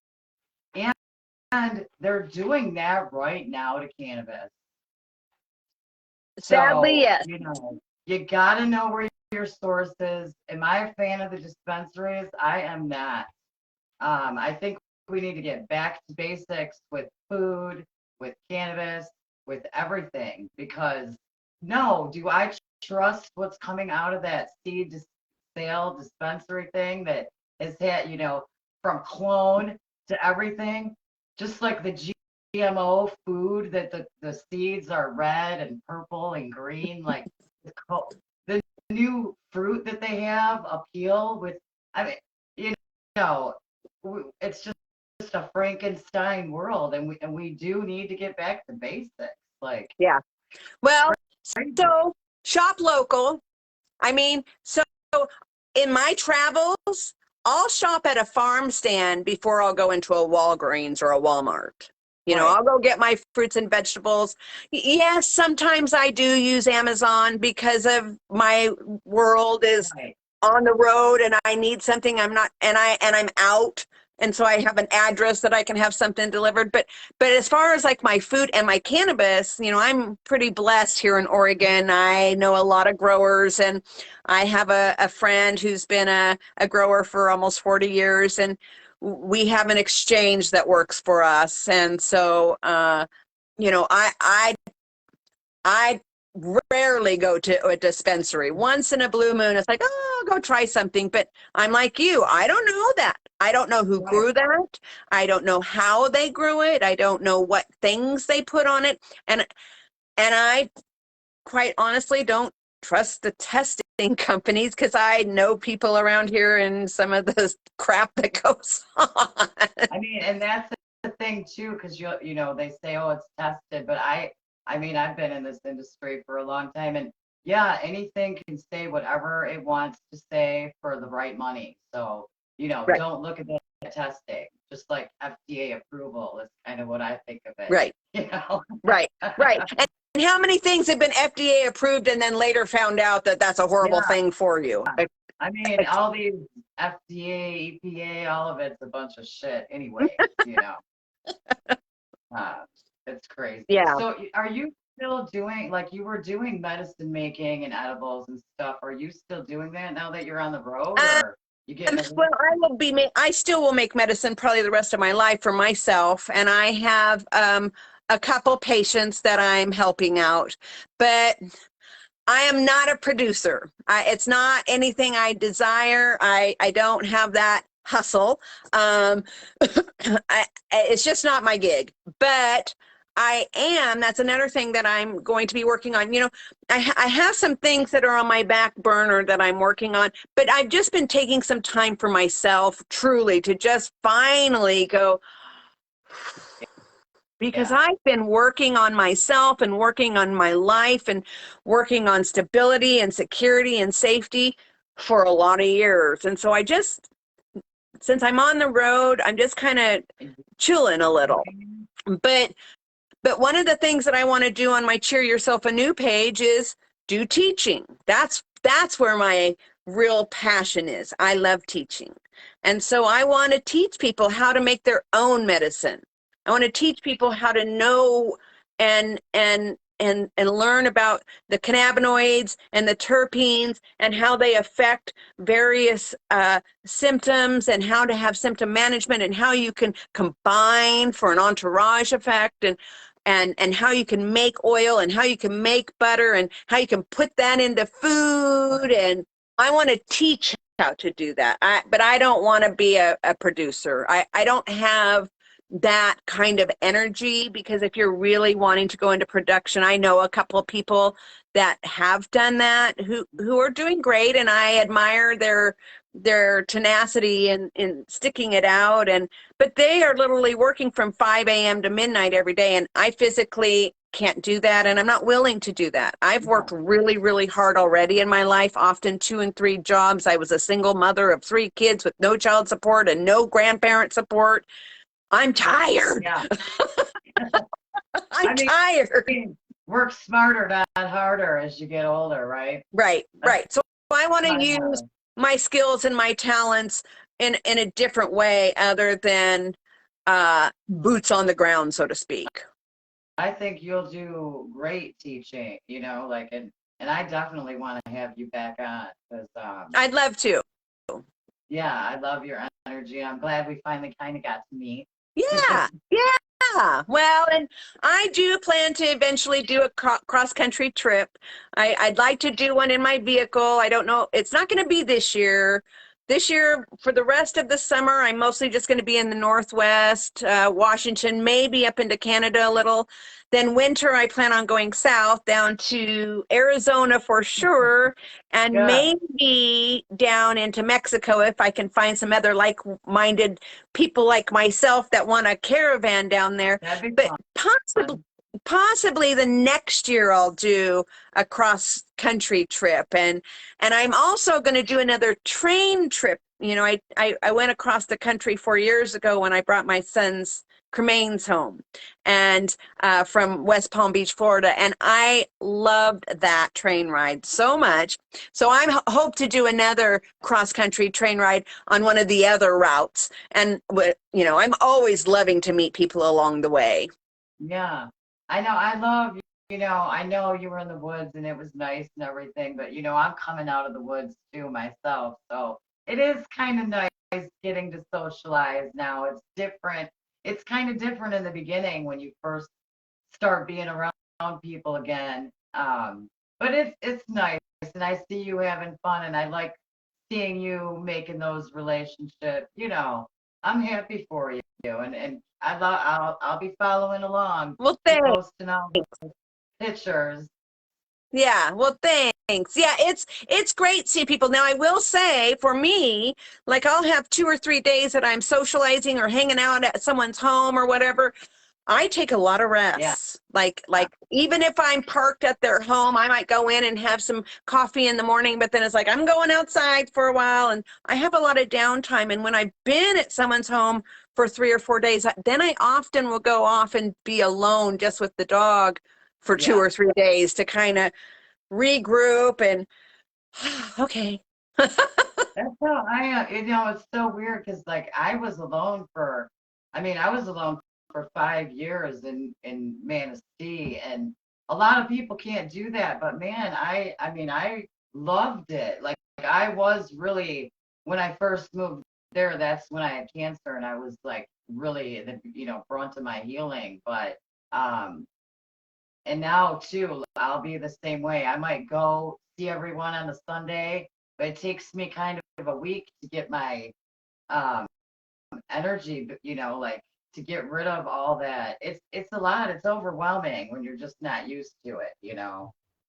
And they're doing that right now to cannabis. Sadly, So, yes. you know, you got to know where your source is. Am I a fan of the dispensaries? I am not. I think we need to get back to basics with food, with cannabis, with everything. Because no, do I trust what's coming out of that seed sale dispensary thing that has had, you know, from clone to everything? Just like the GMO food that the seeds are red and purple and green. Like, it's called the new fruit that they have, appeal with, I mean, you know, it's just a Frankenstein world, and we do need to get back to basics. Like, Yeah. Well, crazy. so shop local. I mean, so in my travels, I'll shop at a farm stand before I'll go into a Walgreens or a Walmart. You know, Right, I'll go get my fruits and vegetables. Yes, sometimes I do use Amazon because of my world is right. on the road and I need something. I'm not, and I'm out. And so I have an address that I can have something delivered. But as far as like my food and my cannabis, you know, I'm pretty blessed here in Oregon. I know a lot of growers, and I have a friend who's been a grower for almost 40 years, and we have an exchange that works for us. And so, you know, I rarely go to a dispensary. Once in a blue moon, it's like, oh, I'll go try something. But I'm like you, I don't know that. I don't know who Right. grew that. I don't know how they grew it. I don't know what things they put on it. And I quite honestly don't trust the testing companies because I know people around here and some of the crap that goes on. I mean, and that's the thing too, because you know they say, oh, it's tested, but I mean, I've been in this industry for a long time, and yeah, anything can say whatever it wants to say for the right money. So, you know, Right, don't look at the testing. Just like FDA approval is kind of what I think of it. right, You know? right, right. And how many things have been FDA approved and then later found out that that's a horrible Yeah. thing for you? I mean, all these FDA, EPA, all of it's a bunch of shit anyway, you know. Uh, it's crazy. Yeah. So are you still doing, like you were doing medicine making and edibles and stuff? Are you still doing that now that you're on the road, or you getting away? Well, I still will make medicine probably the rest of my life for myself. And I have a couple patients that I'm helping out, but I am not a producer. It's not anything I desire. I don't have that hustle. Um, it's just not my gig. But that's another thing that I'm going to be working on. You know, I have some things that are on my back burner that I'm working on, but I've just been taking some time for myself, truly, to just finally go, because Yeah, I've been working on myself and working on my life and working on stability and security and safety for a lot of years. And so since I'm on the road, I'm just kind of and chilling a little. enjoying But but one of the things that I want to do on my Cheer Yourself Anew page is do teaching. That's where my real passion is. I love teaching. And so I want to teach people how to make their own medicine. I want to teach people how to know and learn about the cannabinoids and the terpenes and how they affect various symptoms and how to have symptom management and how you can combine for an entourage effect and how you can make oil and how you can make butter and how you can put that into food. And I want to teach how to do that. But I don't want to be a producer. I don't have that kind of energy, because if you're really wanting to go into production, I know a couple of people that have done that who are doing great, and I admire their tenacity in sticking it out. But they are literally working from 5 a.m. to midnight every day, and I physically can't do that, and I'm not willing to do that. I've worked no, really, really hard already in my life, often 2 and 3 jobs. I was a single mother of 3 kids with no child support and no grandparent support. I'm tired. yeah. I'm I tired. mean, work smarter, not harder as you get older, right? Right, That's right. So I want to kind use of, my skills and my talents in a different way other than boots on the ground, so to speak. I think you'll do great teaching, you know, like, and I definitely want to have you back on because, I'd love to. yeah, I love your energy. I'm glad we finally kind of got to meet. Yeah, yeah. Well, and I do plan to eventually do a cross country trip. I'd like to do one in my vehicle. I don't know. It's not going to be this year. This year, for the rest of the summer, I'm mostly just going to be in the Northwest, Washington, maybe up into Canada a little. Then winter, I plan on going south down to Arizona for sure, and Good. maybe down into Mexico if I can find some other like-minded people like myself that want a caravan down there. That'd be But fun. possibly the next year I'll do a cross country trip, and I'm also going to do another train trip. You know, I went across the country 4 years ago when I brought my son's cremains home, and from West Palm Beach, Florida, and I loved that train ride so much. So I hope to do another cross country train ride on one of the other routes. And you know, I'm always loving to meet people along the way. Yeah. I know. I love, I know you were in the woods and it was nice and everything, but I'm coming out of the woods too myself. So it is kind of nice getting to socialize now. It's different. It's kind of different in the beginning when you first start being around people again. But it's nice, and I see you having fun, and I like seeing you making those relationships. I'm happy for you, and I'll be following along. Well, Be thanks. posting all the pictures. Yeah, well, thanks. Yeah, it's great seeing people. Now, I will say, for me, like I'll have 2 or 3 days that I'm socializing or hanging out at someone's home or whatever. I take a lot of Yeah, rests. Like even if I'm parked at their home, I might go in and have some coffee in the morning, but then it's like I'm going outside for a while, and I have a lot of downtime. And when I've been at someone's home for 3 or 4 days, then I often will go off and be alone just with the dog for two yeah. or three days to kind of regroup and okay. That's how it's so weird because like I was alone for 5 years in Manistee, and a lot of people can't do that. But man, I loved it. Like I was really when I first moved there, that's when I had cancer, and I was like really the brunt of my healing. But um, and now too, I'll be the same way. I might go see everyone on the Sunday, but it takes me kind of a week to get my um energy, like to get rid of all that. It's a lot. It's overwhelming when you're just not used to it.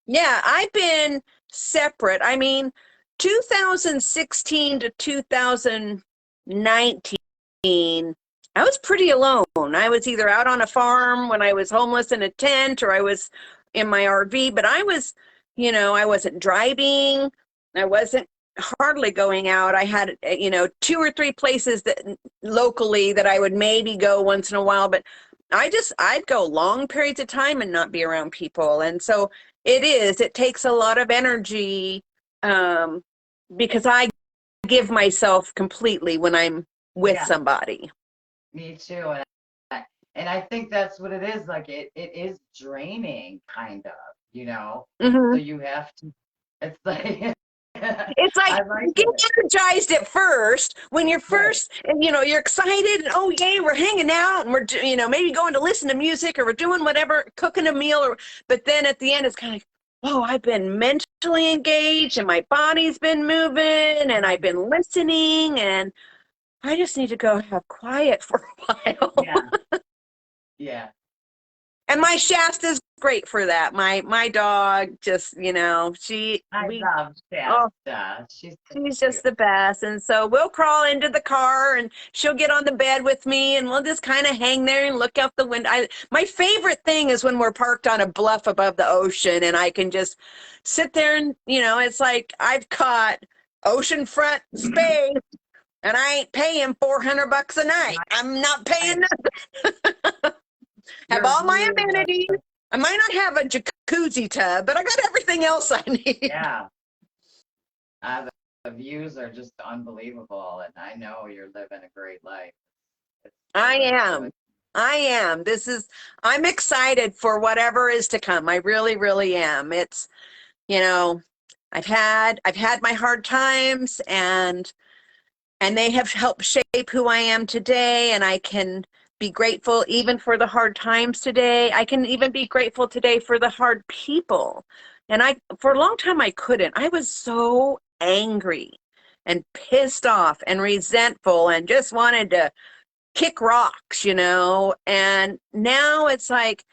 Yeah, I've been separate. I mean, 2016 to 2019, I was pretty alone. I was either out on a farm when I was homeless in a tent or I was in my RV, but I wasn't driving. I wasn't hardly going out. I had, 2 or 3 places that locally that I would maybe go once in a while, but I'd go long periods of time and not be around people. And so it takes a lot of energy, um, because I give myself completely when I'm with Yeah, somebody. me too. And I think that's what it is. Like it is draining, kind of. So Hmm. you have to. It's like It's like I like you get it. energized at first when you're Right. first, and you're excited, and oh yay, we're hanging out, and we're maybe going to listen to music, or we're doing whatever, cooking a meal, but then at the end it's kind of like, oh, I've been mentally engaged, and my body's been moving, and I've been listening, and I just need to go have quiet for a while. Yeah. Yeah. And my Shasta's great for that. My dog just, she I we love oh, Shasta. She's so she's cute. just the best. And so we'll crawl into the car and she'll get on the bed with me and we'll just kind of hang there and look out the window. My favorite thing is when we're parked on a bluff above the ocean and I can just sit there and, it's like I've caught oceanfront space and I ain't paying $400 a night. I'm not paying Right. nothing. Have Your all my views are, amenities. I might not have a jacuzzi tub, but I got everything else I need. yeah. The views are just unbelievable, and I know you're living a great life. It I looks am. good. I'm excited for whatever is to come. I really, really am. It's, you know, I've had my hard times and they have helped shape who I am today. And I can be grateful even for the hard times today. I can even be grateful today for the hard people. And for a long time, I couldn't. I was so angry and pissed off and resentful and just wanted to kick rocks. And now it's like,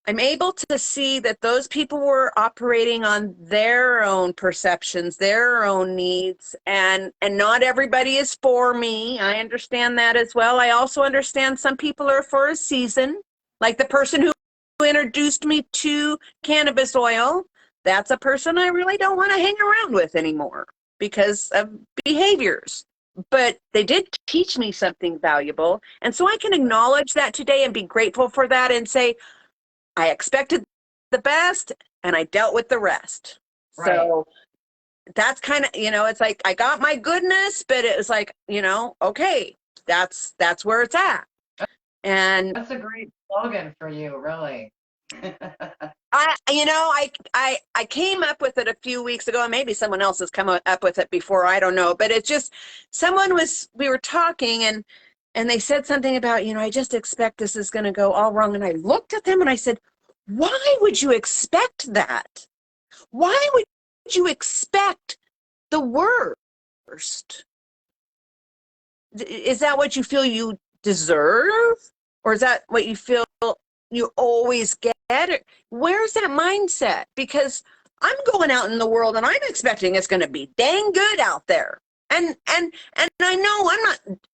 I'm able to see that those people were operating on their own perceptions, their own needs, and not everybody is for me. I understand that as well. I also understand some people are for a season, like the person who introduced me to cannabis oil. That's a person I really don't want to hang around with anymore because of behaviors. But they did teach me something valuable. And so I can acknowledge that today and be grateful for that and say, I expected the best and I dealt with the rest. Right. So that's kind of, it's like I got my goodness, but it was like, okay, that's where it's at. And that's a great slogan for you, really. I came up with it a few weeks ago, and maybe someone else has come up with it before, I don't know, but it's just we were talking and they said something about, I just expect this is going to go all wrong. And I looked at them and I said, why would you expect that? Why would you expect the worst? Is that what you feel you deserve? Or is that what you feel you always get? Where's that mindset? Because I'm going out in the world and I'm expecting it's going to be dang good out there. And I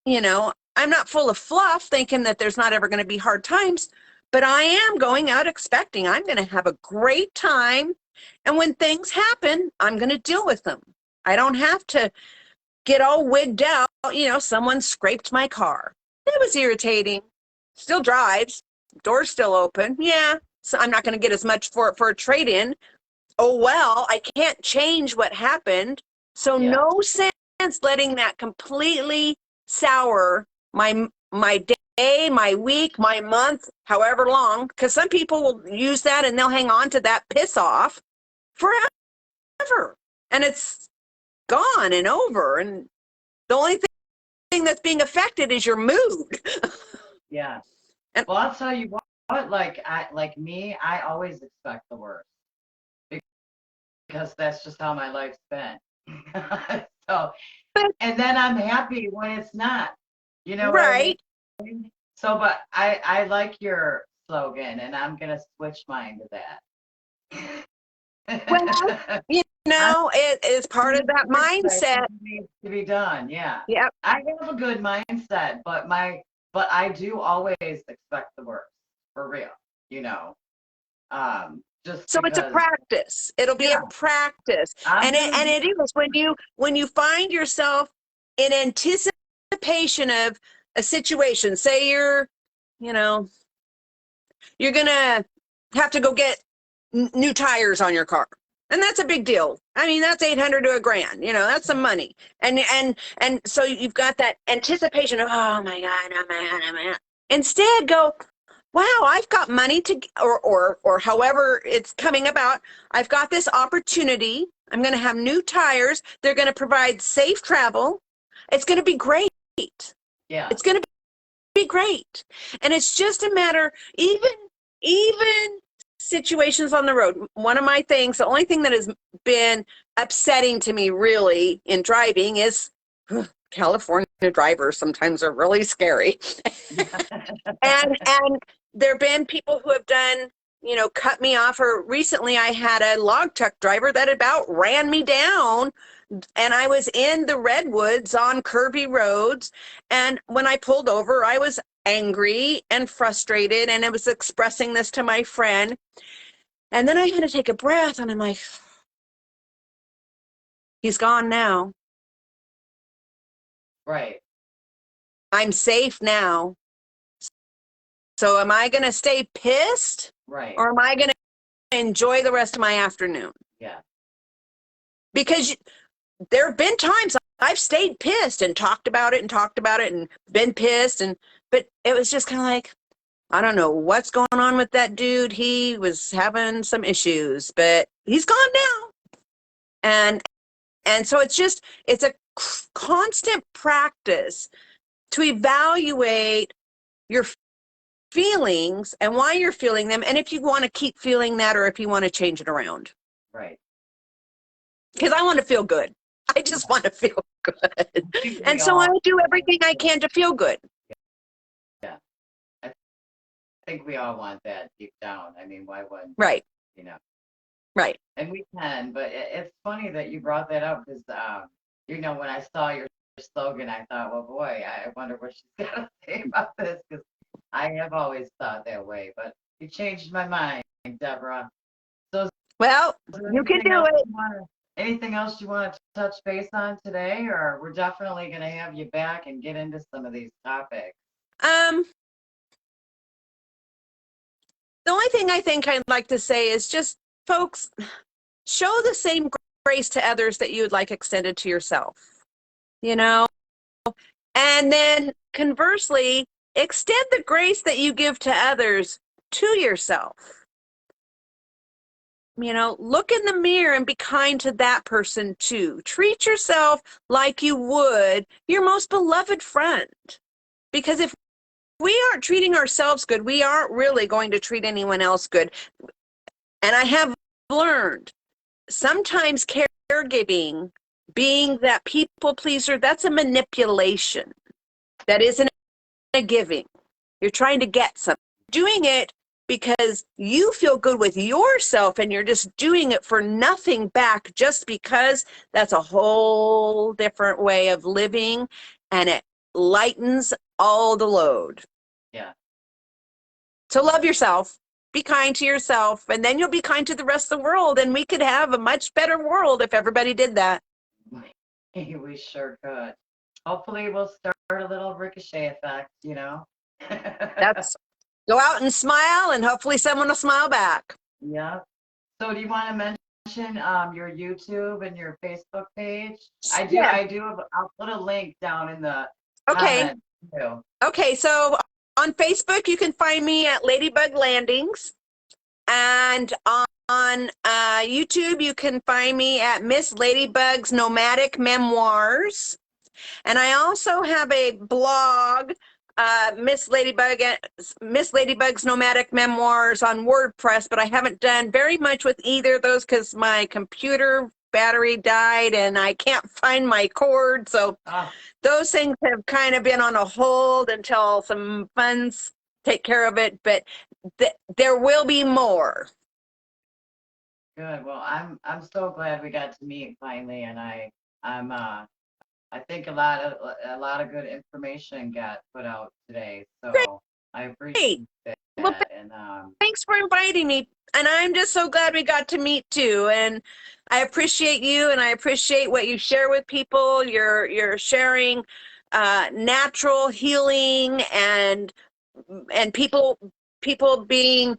know I'm not full of fluff thinking that there's not ever going to be hard times, but I am going out expecting I'm going to have a great time. And when things happen, I'm going to deal with them. I don't have to get all wigged out. Someone scraped my car. That was irritating. Still drives. Door's still open. Yeah. So I'm not going to get as much for a trade-in. Oh, well, I can't change what happened. So no sense letting that completely sour my day, my week, my month, however long, because some people will use that and they'll hang on to that piss off forever. And it's gone and over. And the only thing that's being affected is your mood. Yeah. And, well, I'll tell you what, like me, I always expect the worst because that's just how my life's been. So, and then I'm happy when it's not, right. What I mean? So, but I like your slogan and I'm going to switch mine to that. Well, it is part of that mindset. Needs to be done. Yeah. Yep. I have a good mindset, but I do always expect the worst for real, just so because, it's a practice. It'll be a practice. And it is when you find yourself in anticipation of a situation, say you're going to have to go get new tires on your car. And that's a big deal. I mean, that's $800 to $1,000. That's some money. And so you've got that anticipation of, oh my God, oh my God. Instead, go, wow, I've got money to, or however it's coming about. I've got this opportunity. I'm going to have new tires. They're going to provide safe travel. It's going to be great. Yeah. It's going to be great. And it's just a matter, even situations on the road. One of my things, the only thing that has been upsetting to me really in driving is California drivers sometimes are really scary. and there have been people who have done, cut me off, or recently I had a log truck driver that about ran me down, and I was in the redwoods on curvy roads, and when I pulled over, I was angry and frustrated, and I was expressing this to my friend. And then I had to take a breath, and I'm like, he's gone now. Right. I'm safe now. So am I going to stay pissed? Right. Or am I going to enjoy the rest of my afternoon? Yeah. Because there have been times I've stayed pissed and talked about it and been pissed, but it was just kind of like, I don't know what's going on with that dude. He was having some issues, but he's gone now. And so it's a constant practice to evaluate your feelings and why you're feeling them, and if you want to keep feeling that or if you want to change it around. Right. Because I want to feel good. I just want to feel good. And so I do everything I can to feel good. Yeah. think we all want that deep down. I mean, why wouldn't Right. you know? Right. And we can, but it's funny that you brought that up because, when I saw your slogan, I thought, well, boy, I wonder what she's got to say about this because I have always thought that way. But you changed my mind, Deborah. So, is Well, there you can anything do else it. anything else you want to touch base on today, or we're definitely going to have you back and get into some of these topics? Um, the only thing I think I'd like to say is just, folks, show the same grace to others that you would like extended to yourself, you know? And then conversely, extend the grace that you give to others to yourself. Look in the mirror and be kind to that person too. Treat yourself like you would your most beloved friend. Because if we aren't treating ourselves good, we aren't really going to treat anyone else good. And I have learned sometimes caregiving, being that people pleaser, that's a manipulation. That isn't a giving. You're trying to get something. Doing it because you feel good with yourself and you're just doing it for nothing back just because, that's a whole different way of living, and it lightens all the load. Yeah. So love yourself, be kind to yourself, and then you'll be kind to the rest of the world, and we could have a much better world if everybody did that. We sure could. Hopefully, we'll start a little ricochet effect, That's Go out and smile, and hopefully someone will smile back. Yeah. So do you want to mention your YouTube and your Facebook page? I do. Yeah. I do. I'll put a link down in the Okay. comments too. Okay. So on Facebook, you can find me at Ladybug Landings, and on YouTube, you can find me at Miss Ladybug's Nomadic Memoirs. And I also have a blog, Miss Ladybug's Nomadic Memoirs, on WordPress, but I haven't done very much with either of those because my computer battery died and I can't find my cord. So those things have kind of been on a hold until some funds take care of it. But there will be more. Good. Well, I'm so glad we got to meet finally, and I think a lot of good information got put out today. So Great. I appreciate that. Well, And thanks for inviting me. And I'm just so glad we got to meet too. And I appreciate you, and I appreciate what you share with people. You're sharing natural healing and people being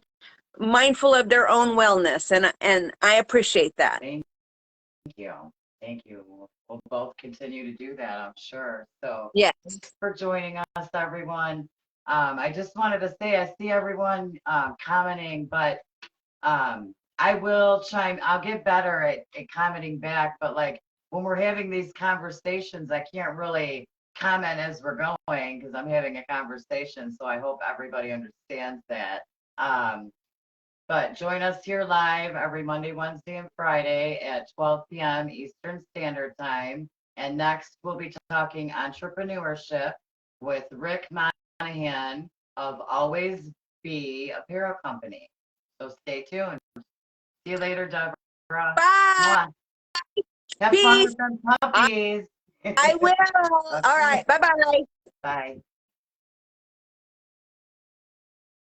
mindful of their own wellness, and I appreciate that. thank you. Thank you. We'll both continue to do that, I'm sure. So Yes. thanks for joining us, everyone. I just wanted to say I see everyone commenting, but I'll get better at commenting back, but like when we're having these conversations, I can't really comment as we're going because I'm having a conversation. So I hope everybody understands that. But join us here live every Monday, Wednesday, and Friday at 12 p.m. Eastern Standard Time. And next, we'll be talking entrepreneurship with Rick Monahan of Always Be Apparel Company. So stay tuned. See you later, Deborah. Bye. Have fun with them puppies. I will. Okay. All right. Bye-bye. Bye.